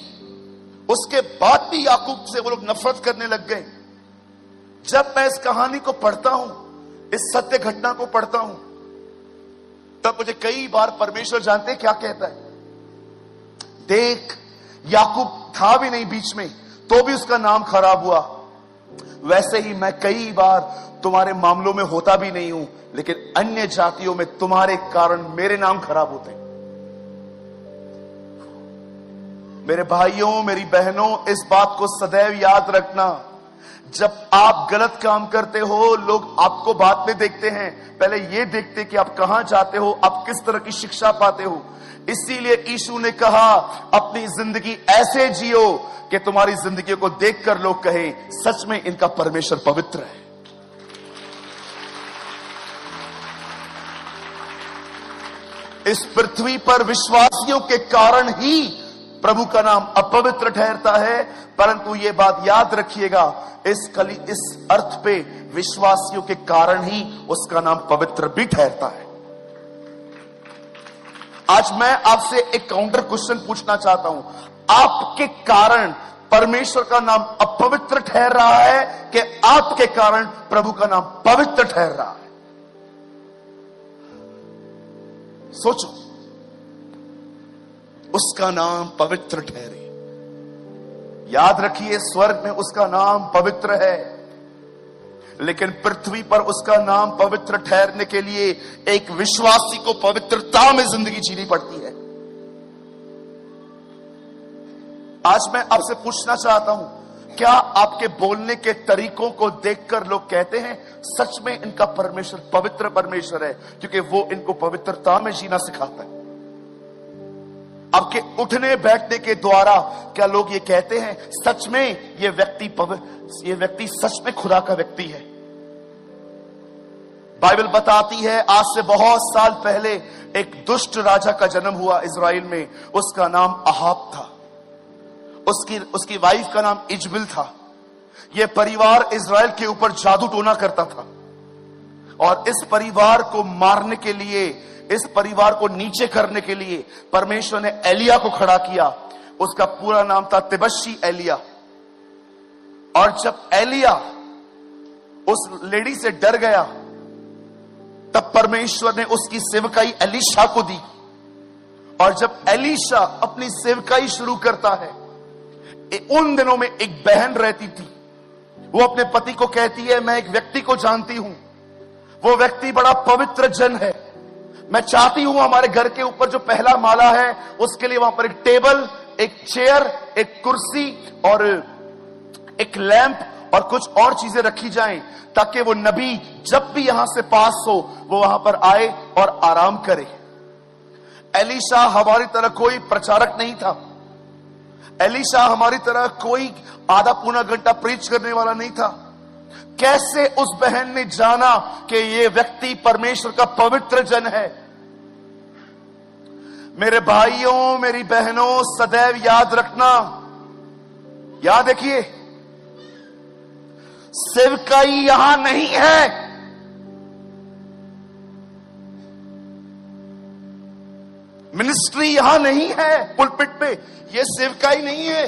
उसके बाद भी याकूब से वो लोग नफरत करने लग गए। जब मैं इस कहानी को पढ़ता हूं, इस सत्य घटना को पढ़ता हूं, तब मुझे कई बार परमेश्वर जानते क्या कहता है, देख याकूब था भी नहीं बीच में, तो भी उसका नाम खराब हुआ। वैसे ही मैं कई बार तुम्हारे मामलों में होता भी नहीं हूं, लेकिन अन्य जातियों में तुम्हारे कारण मेरे नाम खराब होते हैं। मेरे भाइयों, मेरी बहनों, इस बात को सदैव याद रखना, जब आप गलत काम करते हो, लोग आपको बाद में देखते हैं, पहले ये देखते कि आप कहां जाते हो, आप किस तरह की शिक्षा पाते हो। इसीलिए यीशु ने कहा, अपनी जिंदगी ऐसे जियो कि तुम्हारी जिंदगी को देखकर लोग कहे, सच में इनका परमेश्वर पवित्र है। इस पृथ्वी पर विश्वासियों के कारण ही प्रभु का नाम अपवित्र ठहरता है, परंतु यह बात याद रखिएगा, इस अर्थ पे विश्वासियों के कारण ही उसका नाम पवित्र भी ठहरता है। आज मैं आपसे एक काउंटर क्वेश्चन पूछना चाहता हूं, आपके कारण परमेश्वर का नाम अपवित्र ठहर रहा है कि आपके कारण प्रभु का नाम पवित्र ठहर रहा है? सोचो, उसका नाम पवित्र ठहरे। याद रखिए, स्वर्ग में उसका नाम पवित्र है, लेकिन पृथ्वी पर उसका नाम पवित्र ठहरने के लिए एक विश्वासी को पवित्रता में जिंदगी जीनी पड़ती है। आज मैं आपसे पूछना चाहता हूं, क्या आपके बोलने के तरीकों को देखकर लोग कहते हैं सच में इनका परमेश्वर पवित्र परमेश्वर है, क्योंकि वो इनको पवित्रता में जीना सिखाता है? आपके उठने बैठने के द्वारा क्या लोग ये कहते हैं सच में ये व्यक्ति सच में खुदा का व्यक्ति है? बाइबल बताती है, आज से बहुत साल पहले एक दुष्ट राजा का जन्म हुआ इजराइल में। उसका नाम अहाब था, उसकी वाइफ का नाम इजबिल था। यह परिवार इजराइल के ऊपर जादू टोना करता था, और इस परिवार को मारने के लिए, इस परिवार को नीचे करने के लिए परमेश्वर ने एलिया को खड़ा किया। उसका पूरा नाम था तिबशी एलिया। और जब एलिया उस लेडी से डर गया, तब परमेश्वर ने उसकी सेवकाई एलीशा को दी। और जब एलीशा अपनी सेवकाई शुरू करता है, उन दिनों में एक बहन रहती थी, वो अपने पति को कहती है, मैं एक व्यक्ति को जानती हूं, वो व्यक्ति बड़ा पवित्र जन है, मैं चाहती हूं हमारे घर के ऊपर जो पहला माला है उसके लिए वहां पर एक टेबल, एक चेयर, एक कुर्सी और एक लैंप और कुछ और चीजें रखी जाएं, ताकि वो नबी जब भी यहां से पास हो वो वहां पर आए और आराम करे। एलीशा हमारी तरह कोई प्रचारक नहीं था, एलीशा हमारी तरह कोई आधा पौना घंटा प्रीच करने वाला नहीं था। कैसे उस बहन ने जाना कि ये व्यक्ति परमेश्वर का पवित्र जन है? मेरे भाइयों, मेरी बहनों, सदैव याद रखना, याद रखिए, सेवकाई यहां नहीं है, मिनिस्ट्री यहां नहीं है, पुलपिट पे यह सेवकाई नहीं है।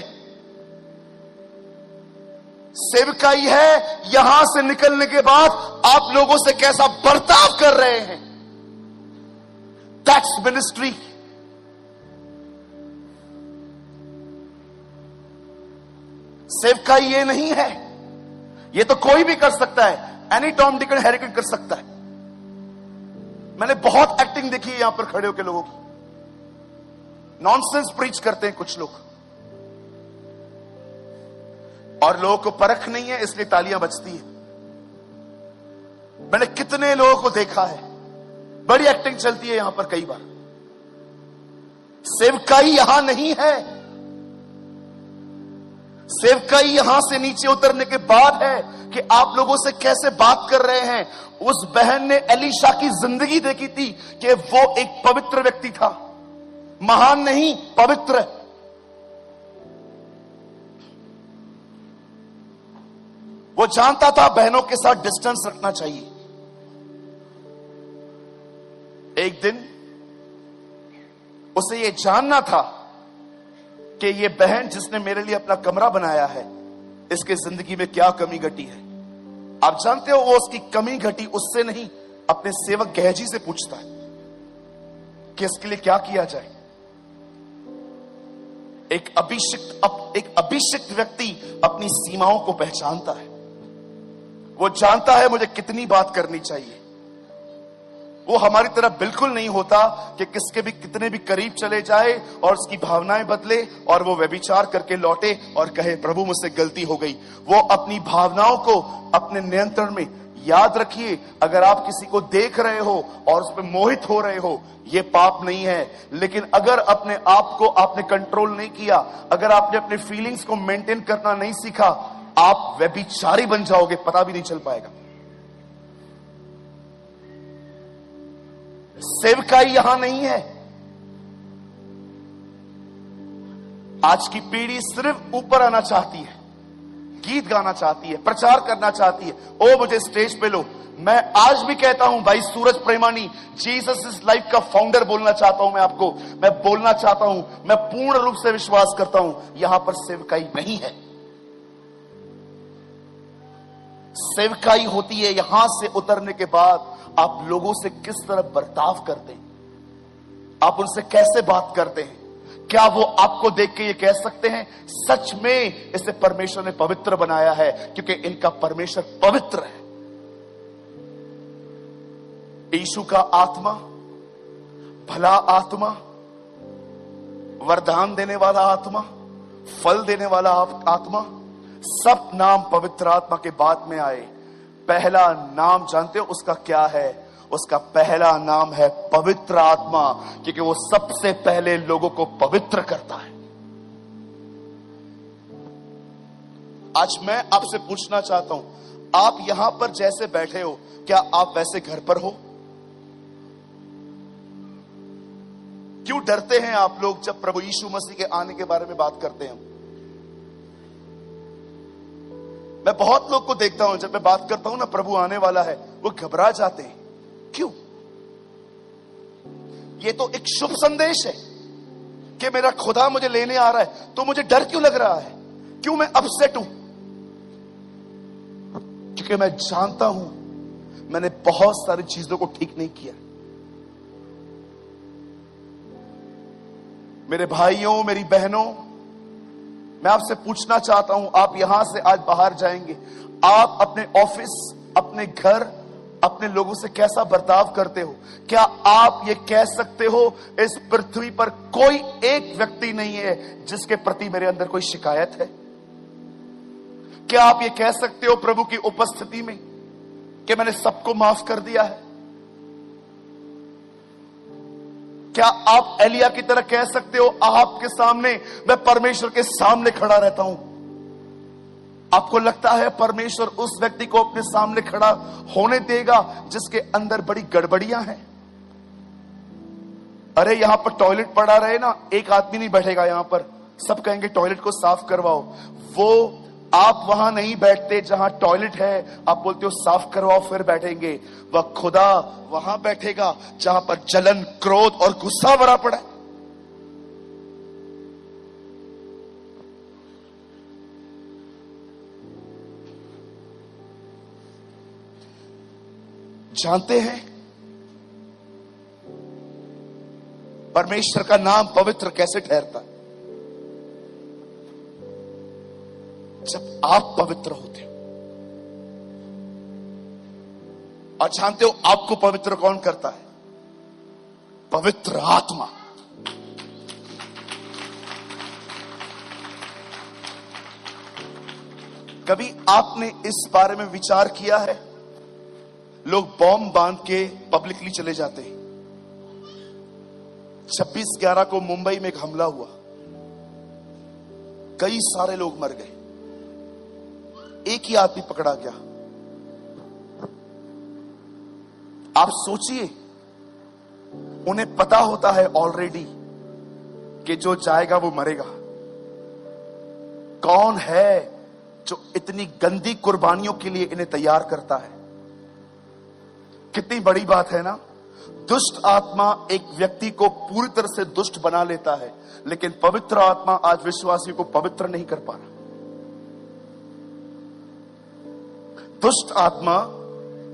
सेवकाई है यहां से निकलने के बाद आप लोगों से कैसा बर्ताव कर रहे हैं, दैट्स मिनिस्ट्री। सेवकाई ये नहीं है, ये तो कोई भी कर सकता है, any Tom Dick and Harry कर सकता है। मैंने बहुत एक्टिंग देखी है यहां पर खड़े होकर लोगों की, नॉनसेंस प्रीच करते हैं कुछ लोग, और लोगों को परख नहीं है इसलिए तालियां बजती है। मैंने कितने लोगों को देखा है, बड़ी एक्टिंग चलती है यहां पर कई बार। सेवकाई यहां नहीं है। सेवकाई यहां से नीचे उतरने के बाद है कि आप लोगों से कैसे बात कर रहे हैं। उस बहन ने एलीशा की जिंदगी देखी थी कि वो एक पवित्र व्यक्ति था, महान नहीं, पवित्र। वो जानता था बहनों के साथ डिस्टेंस रखना चाहिए। एक दिन उसे ये जानना था कि ये बहन जिसने मेरे लिए अपना कमरा बनाया है, इसके जिंदगी में क्या कमी घटी है। आप जानते हो वो उसकी कमी घटी उससे नहीं, अपने सेवक गहजी से पूछता है कि इसके लिए क्या किया जाए। एक अभिषिक्त व्यक्ति अपनी सीमाओं को पहचानता है। वो जानता है मुझे कितनी बात करनी चाहिए। वो हमारी तरह बिल्कुल नहीं होता कि किसके भी कितने भी करीब चले जाए और उसकी भावनाएं बदले और वो व्यभिचार करके लौटे और कहे प्रभु मुझसे गलती हो गई। वो अपनी भावनाओं को अपने नियंत्रण में। याद रखिए, अगर आप किसी को देख रहे हो और उस पर मोहित हो रहे हो, ये पाप नहीं है। लेकिन अगर अपने आप को आपने कंट्रोल नहीं किया, अगर आपने अपने फीलिंग्स को मेंटेन करना नहीं सीखा, आप व्यभिचारी बन जाओगे, पता भी नहीं चल पाएगा। सेवकाई यहां नहीं है। आज की पीढ़ी सिर्फ ऊपर आना चाहती है, गीत गाना चाहती है, प्रचार करना चाहती है। ओ मुझे स्टेज पे लो। मैं आज भी कहता हूं भाई सूरज प्रेमानी, जीसस इज लाइफ का फाउंडर बोलना चाहता हूं। मैं बोलना चाहता हूं, मैं पूर्ण रूप से विश्वास करता हूं यहां पर सेवकाई नहीं है। सेवकाई होती है यहां से उतरने के बाद आप लोगों से किस तरह बर्ताव करते हैं, आप उनसे कैसे बात करते हैं। क्या वो आपको देख के ये कह सकते हैं सच में इसे परमेश्वर ने पवित्र बनाया है, क्योंकि इनका परमेश्वर पवित्र है। यीशु का आत्मा, भला आत्मा, वरदान देने वाला आत्मा, फल देने वाला आत्मा, सब नाम पवित्र आत्मा के बाद में आए। पहला नाम जानते हो उसका क्या है? उसका पहला नाम है पवित्र आत्मा, क्योंकि वो सबसे पहले लोगों को पवित्र करता है। आज मैं आपसे पूछना चाहता हूं, आप यहां पर जैसे बैठे हो, क्या आप वैसे घर पर हो? क्यों डरते हैं आप लोग जब प्रभु यीशु मसीह के आने के बारे में बात करते हैं? मैं बहुत लोग को देखता हूं, जब मैं बात करता हूं ना प्रभु आने वाला है, वो घबरा जाते हैं। क्यों? ये तो एक शुभ संदेश है कि मेरा खुदा मुझे लेने आ रहा है, तो मुझे डर क्यों लग रहा है? क्यों मैं अपसेट हूं? क्योंकि मैं जानता हूं मैंने बहुत सारी चीजों को ठीक नहीं किया। मेरे भाइयों, मेरी बहनों, मैं आपसे पूछना चाहता हूं, आप यहां से आज बाहर जाएंगे, आप अपने ऑफिस, अपने घर, अपने लोगों से कैसा बर्ताव करते हो? क्या आप ये कह सकते हो इस पृथ्वी पर कोई एक व्यक्ति नहीं है जिसके प्रति मेरे अंदर कोई शिकायत है? क्या आप ये कह सकते हो प्रभु की उपस्थिति में कि मैंने सबको माफ कर दिया है? क्या आप एलिया की तरह कह सकते हो आपके सामने मैं परमेश्वर के सामने खड़ा रहता हूं? आपको लगता है परमेश्वर उस व्यक्ति को अपने सामने खड़ा होने देगा जिसके अंदर बड़ी गड़बड़ियां हैं? अरे यहां पर टॉयलेट पड़ा रहे ना, एक आदमी नहीं बैठेगा यहां पर, सब कहेंगे टॉयलेट को साफ करवाओ। वो आप वहां नहीं बैठते जहां टॉयलेट है, आप बोलते हो साफ करवाओ फिर बैठेंगे। वह खुदा वहां बैठेगा जहां पर जलन, क्रोध और गुस्सा भरा पड़ा है। जानते हैं परमेश्वर का नाम पवित्र कैसे ठहरता है? जब आप पवित्र होते हो। और जानते हो आपको पवित्र कौन करता है? पवित्र आत्मा। कभी आपने इस बारे में विचार किया है? लोग बॉम्ब बांध के पब्लिकली चले जाते हैं, 26/11 को मुंबई में एक हमला हुआ, कई सारे लोग मर गए, एक ही आदमी पकड़ा गया। आप सोचिए, उन्हें पता होता है ऑलरेडी कि जो जाएगा वो मरेगा। कौन है जो इतनी गंदी कुर्बानियों के लिए इन्हें तैयार करता है? कितनी बड़ी बात है ना। दुष्ट आत्मा एक व्यक्ति को पूरी तरह से दुष्ट बना लेता है, लेकिन पवित्र आत्मा आज विश्वासी को पवित्र नहीं कर पा रहा। दुष्ट आत्मा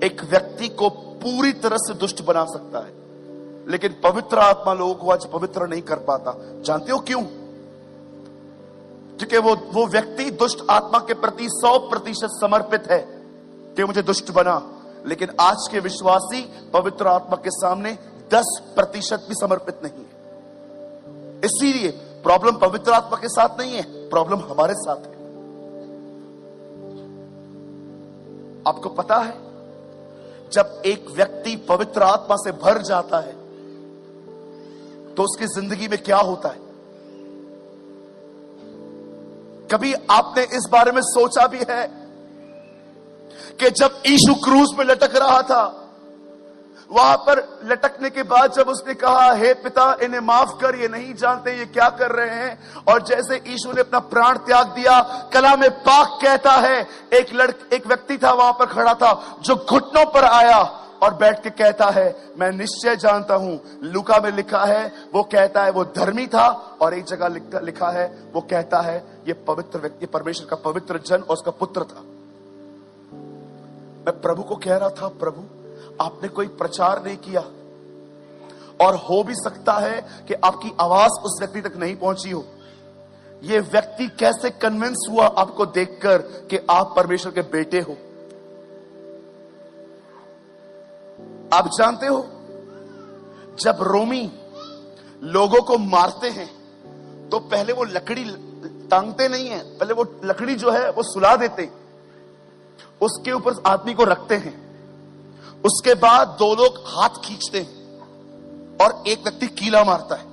एक व्यक्ति को पूरी तरह से दुष्ट बना सकता है, लेकिन पवित्र आत्मा लोगों को आज पवित्र नहीं कर पाता। जानते हो क्यों? क्योंकि वो व्यक्ति दुष्ट आत्मा के प्रति 100% समर्पित है कि मुझे दुष्ट बना, लेकिन आज के विश्वासी पवित्र आत्मा के सामने 10% भी समर्पित नहीं है। इसीलिए प्रॉब्लम पवित्र आत्मा के साथ नहीं है, प्रॉब्लम हमारे साथ है। आपको पता है, जब एक व्यक्ति पवित्र आत्मा से भर जाता है तो उसकी जिंदगी में क्या होता है? कभी आपने इस बारे में सोचा भी है कि जब यीशु क्रूस पे लटक रहा था, वहां पर लटकने के बाद जब उसने कहा, हे पिता इन्हें माफ कर, ये नहीं जानते ये क्या कर रहे हैं, और जैसे यीशु ने अपना प्राण त्याग दिया, कलाम पाक कहता है एक व्यक्ति था वहां पर खड़ा था जो घुटनों पर आया और बैठ के कहता है, मैं निश्चय जानता हूं। लूका में लिखा है, वो कहता है वो धर्मी था, और एक जगह लिखा है वो कहता है ये पवित्र व्यक्ति, परमेश्वर का पवित्र जन और उसका पुत्र था। मैं प्रभु को कह रहा था, प्रभु आपने कोई प्रचार नहीं किया, और हो भी सकता है कि आपकी आवाज उस व्यक्ति तक नहीं पहुंची हो। ये व्यक्ति कैसे कन्विंस हुआ आपको देखकर कि आप परमेश्वर के बेटे हो? आप जानते हो, जब रोमी लोगों को मारते हैं तो पहले वो लकड़ी टांगते नहीं है, पहले वो लकड़ी जो है वो सुला देते हैं, उसके ऊपर आदमी को रखते हैं, उसके बाद 2 लोग हाथ खींचते हैं और एक व्यक्ति कीला मारता है।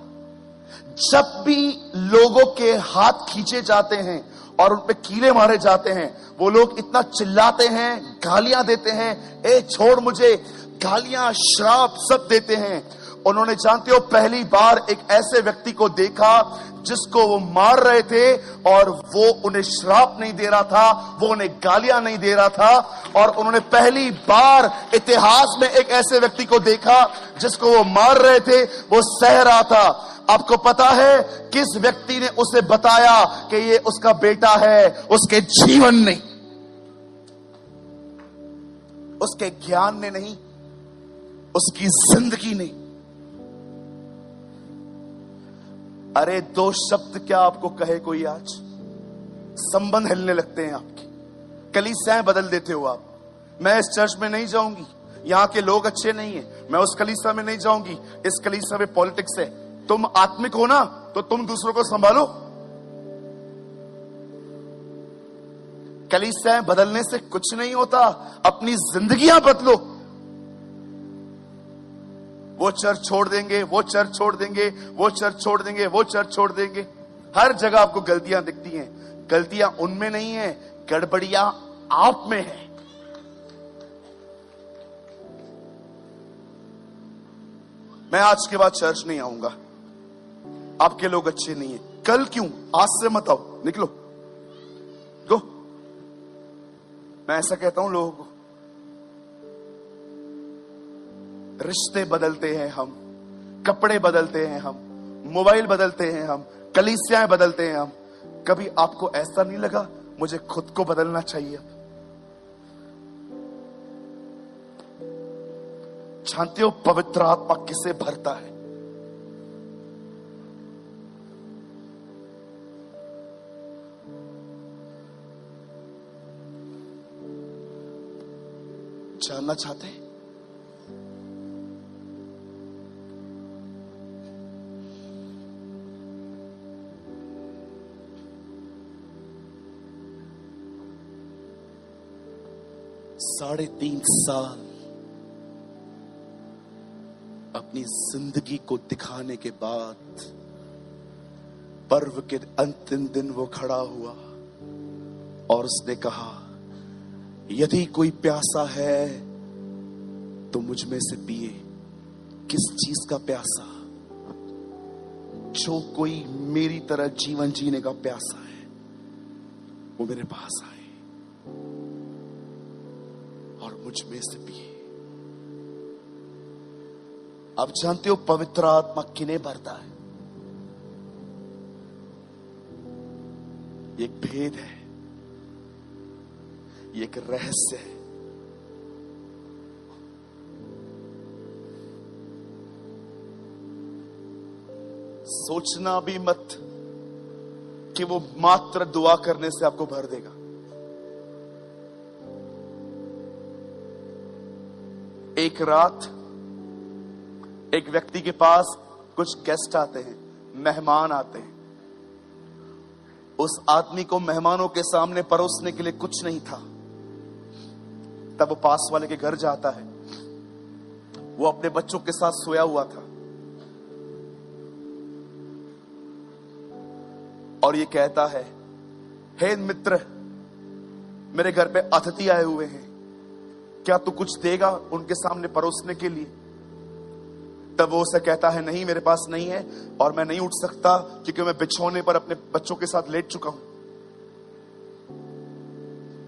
जब भी लोगों के हाथ खींचे जाते हैं और उन पे कीले मारे जाते हैं, वो लोग इतना चिल्लाते हैं, गालियां देते हैं, ए छोड़ मुझे, गालियां श्राप सब देते हैं। उन्होंने, जानते हो, पहली बार एक ऐसे व्यक्ति को देखा जिसको वो मार रहे थे, और वो उन्हें श्राप नहीं दे रहा था, वो उन्हें गालियां नहीं दे रहा था, और उन्होंने पहली बार इतिहास में एक ऐसे व्यक्ति को देखा जिसको वो मार रहे थे, वो सह रहा था। आपको पता है किस व्यक्ति ने उसे बताया कि ये उसका बेटा है? उसके जीवन ने, उसके ज्ञान ने नहीं, उसकी जिंदगी ने। अरे 2 शब्द क्या आपको कहे कोई, आज संबंध हिलने लगते हैं आपके, कलीसियाएं बदल देते हो आप। मैं इस चर्च में नहीं जाऊंगी, यहां के लोग अच्छे नहीं है, मैं उस कलीसिया में नहीं जाऊंगी, इस कलीसिया में पॉलिटिक्स है। तुम आत्मिक हो ना, तो तुम दूसरों को संभालो। कलीसियाएं बदलने से कुछ नहीं होता, अपनी जिंदगियां बदलो। वो चर्च छोड़ देंगे, वो चर्च छोड़ देंगे, वो चर्च छोड़ देंगे, वो चर्च छोड़ देंगे। हर जगह आपको गलतियां दिखती हैं। गलतियां उनमें नहीं है, गड़बड़ियां आप में है। मैं आज के बाद चर्च नहीं आऊंगा, आपके लोग अच्छे नहीं है। कल क्यों? आज से मत आओ, निकलो, गो। मैं ऐसा कहता हूं लोगों को। रिश्ते बदलते हैं हम, कपड़े बदलते हैं हम, मोबाइल बदलते हैं हम, कलीसियाएं बदलते हैं हम। कभी आपको ऐसा नहीं लगा मुझे खुद को बदलना चाहिए? जानते हो पवित्र आत्मा किसे भरता है? जानना चाहते हैं? साढ़े 3 साल अब अपनी जिंदगी को दिखाने के बाद पर्व के अंतिम दिन वो खड़ा हुआ और उसने कहा, यदि कोई प्यासा है तो मुझ में से पिए। किस चीज का प्यासा? जो कोई मेरी तरह जीवन जीने का प्यासा है वो मेरे पास आए और मुझ में से पिए। आप जानते हो पवित्र आत्मा किन्हें भरता है? ये एक भेद है, ये एक रहस्य है। सोचना भी मत कि वो मात्र दुआ करने से आपको भर देगा। एक रात एक व्यक्ति के पास कुछ गेस्ट आते हैं, मेहमान आते हैं। उस आदमी को मेहमानों के सामने परोसने के लिए कुछ नहीं था। तब वो पास वाले के घर जाता है। वो अपने बच्चों के साथ सोया हुआ था और ये कहता है, हे मित्र, मेरे घर पे अतिथि आए हुए हैं, क्या तू कुछ देगा उनके सामने परोसने के लिए? तब वो उसे कहता है, नहीं, मेरे पास नहीं है और मैं नहीं उठ सकता क्योंकि मैं बिछौने पर अपने बच्चों के साथ लेट चुका हूं।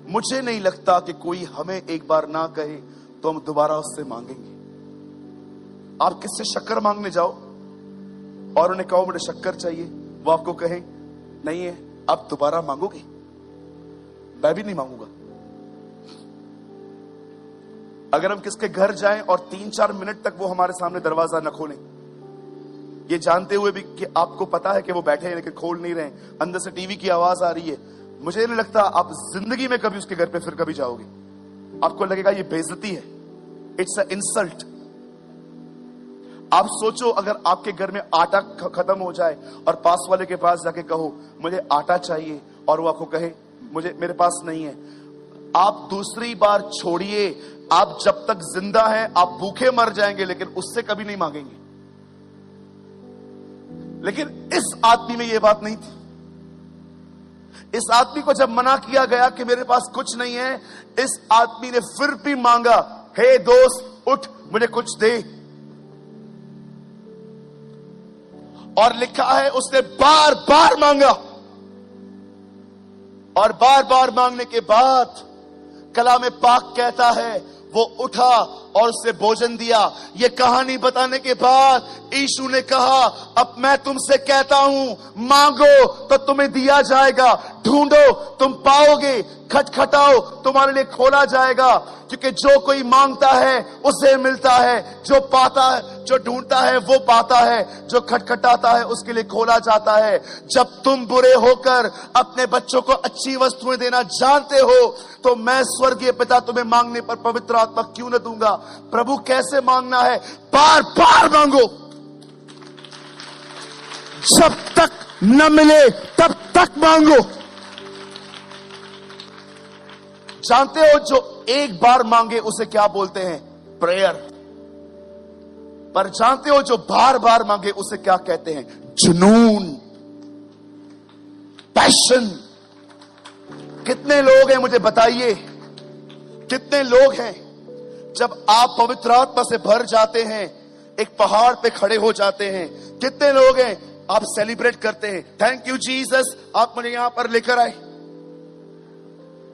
मुझे नहीं लगता कि कोई हमें एक बार ना कहे तो हम दोबारा उससे मांगेंगे। आप किससे शक्कर मांगने जाओ और उन्हें कहो मुझे शक्कर चाहिए, वो आपको कहे नहीं है, आप दोबारा मांगोगे? मैं भी नहीं मांगूंगा। अगर हम किसके घर जाएं और 3-4 मिनट तक वो हमारे सामने दरवाजा न खोलें, ये जानते हुए भी कि आपको पता है कि वो बैठे हैं लेकिन खोल नहीं रहे, अंदर से टीवी की आवाज आ रही है, मुझे नहीं लगता आप जिंदगी में कभी उसके घर पे फिर कभी जाओगे। आपको लगेगा ये बेइज्जती है, इट्स अ इंसल्ट। आप सोचो अगर आपके घर में आटा खत्म हो जाए और पास वाले के पास जाके कहो मुझे आटा चाहिए और वो आपको कहे मेरे पास नहीं है। आप दूसरी बार छोड़िए, आप जब तक जिंदा हैं आप भूखे मर जाएंगे लेकिन उससे कभी नहीं मांगेंगे। लेकिन इस आदमी में यह बात नहीं थी। इस आदमी को जब मना किया गया कि मेरे पास कुछ नहीं है, इस आदमी ने फिर भी मांगा, हे दोस्त उठ, मुझे कुछ दे। और लिखा है उसने बार बार मांगा और बार बार मांगने के बाद कलाम पाक कहता है वो उठा और उससे भोजन दिया। ये कहानी बताने के बाद यीशु ने कहा, अब मैं तुमसे कहता हूं, मांगो तो तुम्हें दिया जाएगा, ढूंढो तुम पाओगे, खटखटाओ तुम्हारे लिए खोला जाएगा। क्योंकि जो कोई मांगता है उसे मिलता है, जो पाता है, जो ढूंढता है वो पाता है, जो खटखटाता है उसके लिए खोला जाता है। जब तुम बुरे होकर अपने बच्चों को अच्छी वस्तुएं देना जानते हो तो मैं स्वर्गीय पिता तुम्हें मांगने पर पवित्र आत्मा क्यों न दूंगा। प्रभु कैसे मांगना है? बार बार मांगो, जब तक न मिले तब तक मांगो। जानते हो जो एक बार मांगे उसे क्या बोलते हैं? प्रेयर। पर जानते हो जो बार बार मांगे उसे क्या कहते हैं? जुनून, पैशन। कितने लोग हैं मुझे बताइए, कितने लोग हैं जब आप पवित्र आत्मा से भर जाते हैं एक पहाड़ पे खड़े हो जाते हैं? कितने लोग हैं आप सेलिब्रेट करते हैं, थैंक यू जीसस आप मुझे यहां पर लेकर आए।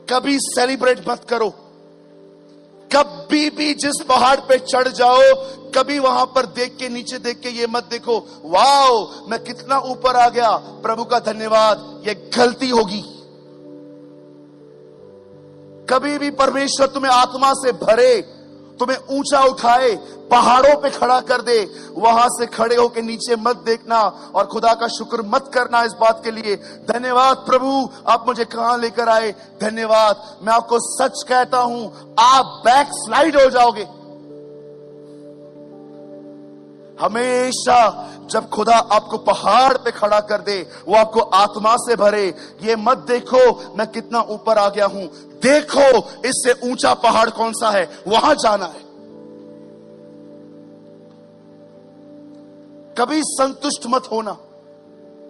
कभी सेलिब्रेट मत करो। कभी भी जिस पहाड़ पे चढ़ जाओ, कभी वहां पर देख के नीचे देख के ये मत देखो वाओ मैं कितना ऊपर आ गया, प्रभु का धन्यवाद। ये गलती होगी। कभी भी परमेश्वर तुम्हें आत्मा से भरे, तुम्हें ऊंचा उठाए, पहाड़ों पे खड़ा कर दे, वहां से खड़े होकर नीचे मत देखना और खुदा का शुक्र मत करना इस बात के लिए, धन्यवाद प्रभु आप मुझे कहां लेकर आए, धन्यवाद। मैं आपको सच कहता हूं आप बैक स्लाइड हो जाओगे। हमेशा जब खुदा आपको पहाड़ पे खड़ा कर दे, वो आपको आत्मा से भरे। ये मत देखो मैं कितना ऊपर आ गया हूं, देखो इससे ऊंचा पहाड़ कौन सा है, वहां जाना है। कभी संतुष्ट मत होना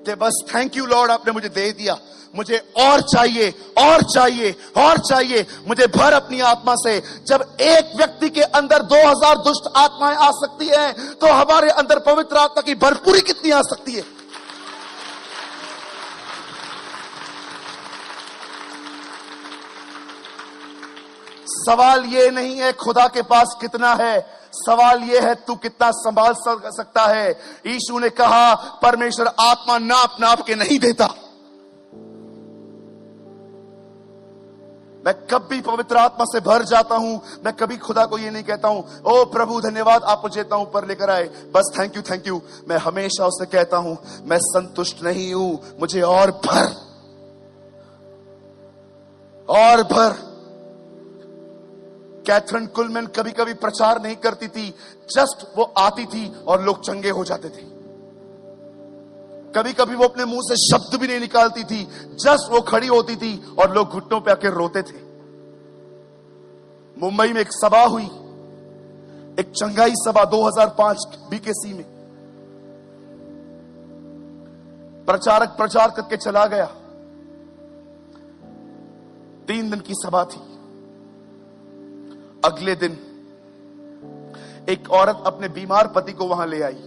कि बस थैंक यू लॉर्ड आपने मुझे दे दिया, मुझे और चाहिए और चाहिए और चाहिए, मुझे भर अपनी आत्मा से। जब एक व्यक्ति के अंदर 2000 दुष्ट आत्माएं आ सकती हैं, तो हमारे अंदर पवित्र आत्मा की भरपूरी कितनी आ सकती है। सवाल ये नहीं है खुदा के पास कितना है, सवाल यह है तू कितना संभाल सकता है। यीशु ने कहा परमेश्वर आत्मा नाप नाप के नहीं देता। मैं कभी पवित्र आत्मा से भर जाता हूं, मैं कभी खुदा को ये नहीं कहता हूं ओ प्रभु धन्यवाद आप मुझे इतना ऊपर लेकर आए, बस थैंक यू। मैं हमेशा उसे कहता हूं मैं संतुष्ट नहीं हूं, मुझे और भर और भर। कैथरीन कुलमैन कभी कभी प्रचार नहीं करती थी, जस्ट वो आती थी और लोग चंगे हो जाते थे। कभी कभी वो अपने मुंह से शब्द भी नहीं निकालती थी, जस्ट वो खड़ी होती थी और लोग घुटनों पे आकर रोते थे। मुंबई में एक सभा हुई, एक चंगाई सभा 2005 बीकेसी में। प्रचारक प्रचार करके चला गया, 3 दिन की सभा थी। अगले दिन एक औरत अपने बीमार पति को वहां ले आई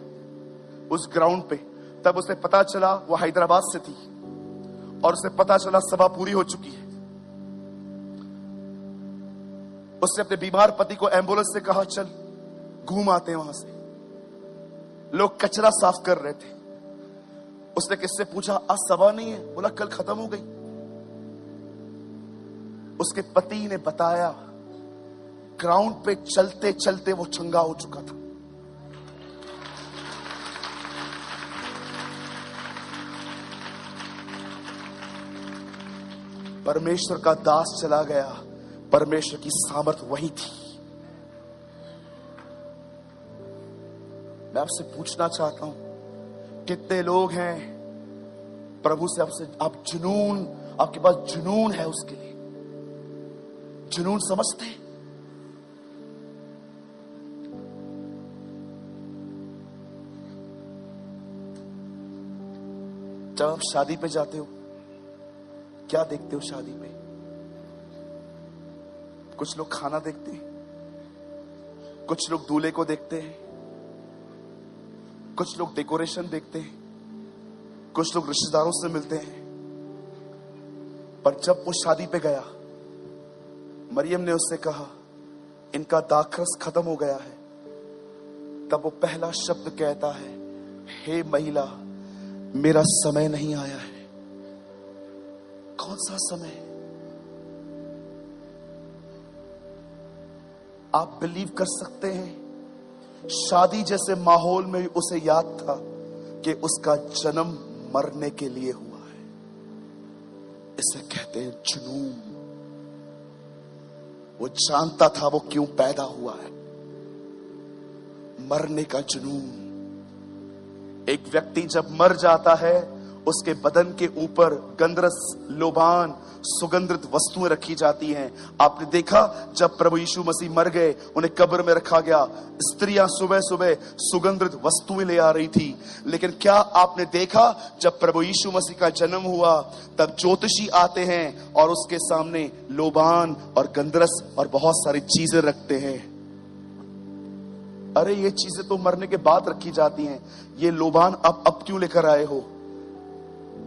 उस ग्राउंड पे। तब उसे पता चला, वो हैदराबाद से थी, और उसे पता चला सभा पूरी हो चुकी है। उसने अपने बीमार पति को एम्बुलेंस से कहा चल घूम आते हैं वहां से। लोग कचरा साफ कर रहे थे। उसने किससे पूछा आज सभा नहीं है, बोला कल खत्म हो गई। उसके पति ने बताया ग्राउंड पे चलते चलते वो चंगा हो चुका था। परमेश्वर का दास चला गया, परमेश्वर की सामर्थ वही थी। मैं आपसे पूछना चाहता हूं कितने लोग हैं प्रभु से आपसे आप जुनून, आपके पास जुनून है उसके लिए, जुनून समझते हैं। जब आप शादी पे जाते हो क्या देखते हो? शादी पे कुछ लोग खाना देखते हैं, कुछ लोग दूल्हे को देखते हैं, कुछ लोग डेकोरेशन देखते हैं, कुछ लोग रिश्तेदारों से मिलते हैं। पर जब वो शादी पे गया, मरियम ने उससे कहा इनका दाखरस खत्म हो गया है। तब वो पहला शब्द कहता है हे महिला मेरा समय नहीं आया है। कौन सा समय? आप बिलीव कर सकते हैं शादी जैसे माहौल में उसे याद था कि उसका जन्म मरने के लिए हुआ है। इसे कहते हैं जुनून। वो जानता था वो क्यों पैदा हुआ है, मरने का जुनून। एक व्यक्ति जब मर जाता है उसके बदन के ऊपर गंधरस, लोबान, सुगंधित वस्तुएं रखी जाती हैं। आपने देखा जब प्रभु यीशु मसीह मर गए, उन्हें कब्र में रखा गया, स्त्रियां सुबह सुबह सुगंधित वस्तुएं ले आ रही थी। लेकिन क्या आपने देखा जब प्रभु यीशु मसीह का जन्म हुआ तब ज्योतिषी आते हैं और उसके सामने लोबान और गंधरस और बहुत सारी चीजें रखते हैं। अरे ये चीजें तो मरने के बाद रखी जाती हैं, ये लोबान अब क्यों लेकर आए हो?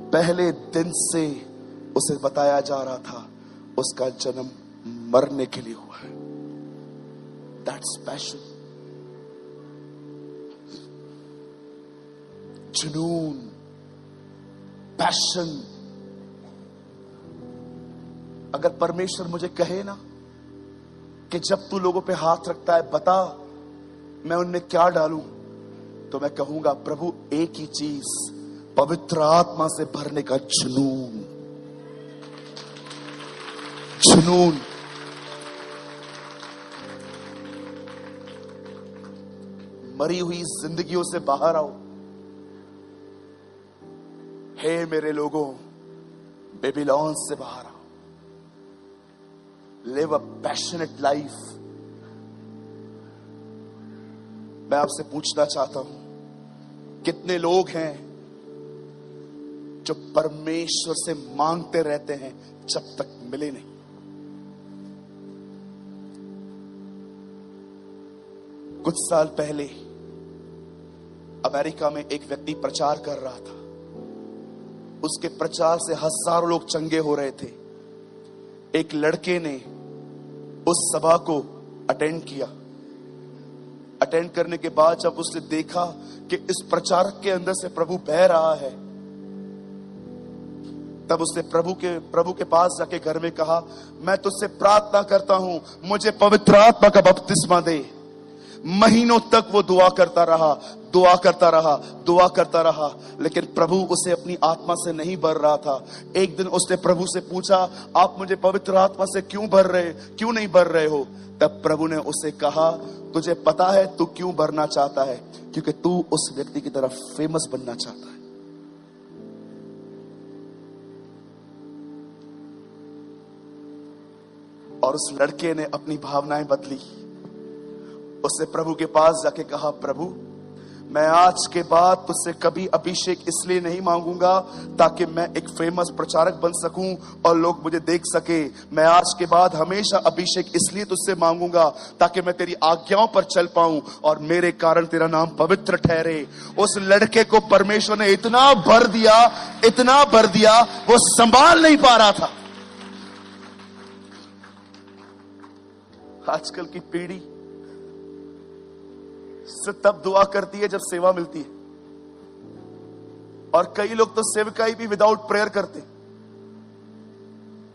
पहले दिन से उसे बताया जा रहा था उसका जन्म मरने के लिए हुआ है। दैट्स पैशन, जुनून, पैशन। अगर परमेश्वर मुझे कहे ना कि जब तू लोगों पे हाथ रखता है बता मैं उनमें क्या डालूं, तो मैं कहूंगा प्रभु एक ही चीज, पवित्र आत्मा से भरने का जुनून। जुनून। मरी हुई जिंदगियों से बाहर आओ। हे मेरे लोगों, बेबीलोन से बाहर आओ। Live a passionate life. मैं आपसे पूछना चाहता हूं कितने लोग हैं जो परमेश्वर से मांगते रहते हैं जब तक मिले नहीं। कुछ साल पहले अमेरिका में एक व्यक्ति प्रचार कर रहा था। उसके प्रचार से हजारों लोग चंगे हो रहे थे। एक लड़के ने उस सभा को अटेंड किया। अटेंड करने के बाद जब उसने देखा कि इस प्रचारक के अंदर से प्रभु बह रहा है, तब उसने प्रभु के पास जाके घर में कहा, मैं तुझसे प्रार्थना करता हूं, मुझे पवित्र आत्मा का बपतिस्मा दे। महीनों तक वो दुआ करता रहा, लेकिन प्रभु उसे अपनी आत्मा से नहीं भर रहा था। एक दिन उसने प्रभु से पूछा, आप मुझे पवित्र आत्मा से क्यों नहीं भर रहे हो? तब प्रभु ने उसे कहा, तुझे पता है तू क्यों भरना चाहता है? क्योंकि तू उस व्यक्ति की तरफ फेमस बनना चाहता है। और उस लड़के ने अपनी भावनाएं बदली। उसने प्रभु के पास जाके कहा, प्रभु मैं आज के बाद तुझसे कभी अभिषेक इसलिए नहीं मांगूंगा ताकि मैं एक फेमस प्रचारक बन सकूं और लोग मुझे देख सके। मैं आज के बाद हमेशा अभिषेक इसलिए तुझसे मांगूंगा ताकि मैं तेरी आज्ञाओं पर चल पाऊं और मेरे कारण तेरा नाम पवित्र ठहरे। उस लड़के को परमेश्वर ने इतना भर दिया वो संभाल नहीं पा रहा था। आजकल की पीढ़ी से तब दुआ करती है जब सेवा मिलती है, और कई लोग तो सेवकाई भी विदाउट प्रेयर करते।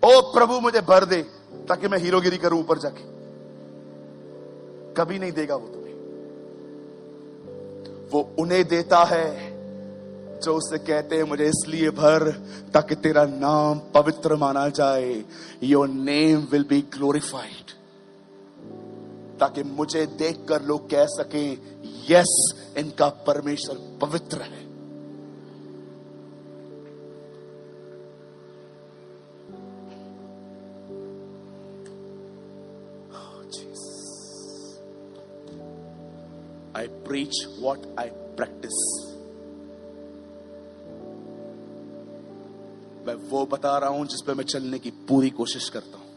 ओ प्रभु मुझे भर दे ताकि मैं हीरोगिरी करूं ऊपर जाके। कभी नहीं देगा वो तुम्हें। वो उन्हें देता है जो उसे कहते हैं, मुझे इसलिए भर ताकि तेरा नाम पवित्र माना जाए। Your name will be glorified, ताकि मुझे देखकर लोग कह सकें, यस इनका परमेश्वर पवित्र है। I preach what I practice. मैं वो बता रहा हूं जिस पे मैं चलने की पूरी कोशिश करता हूं।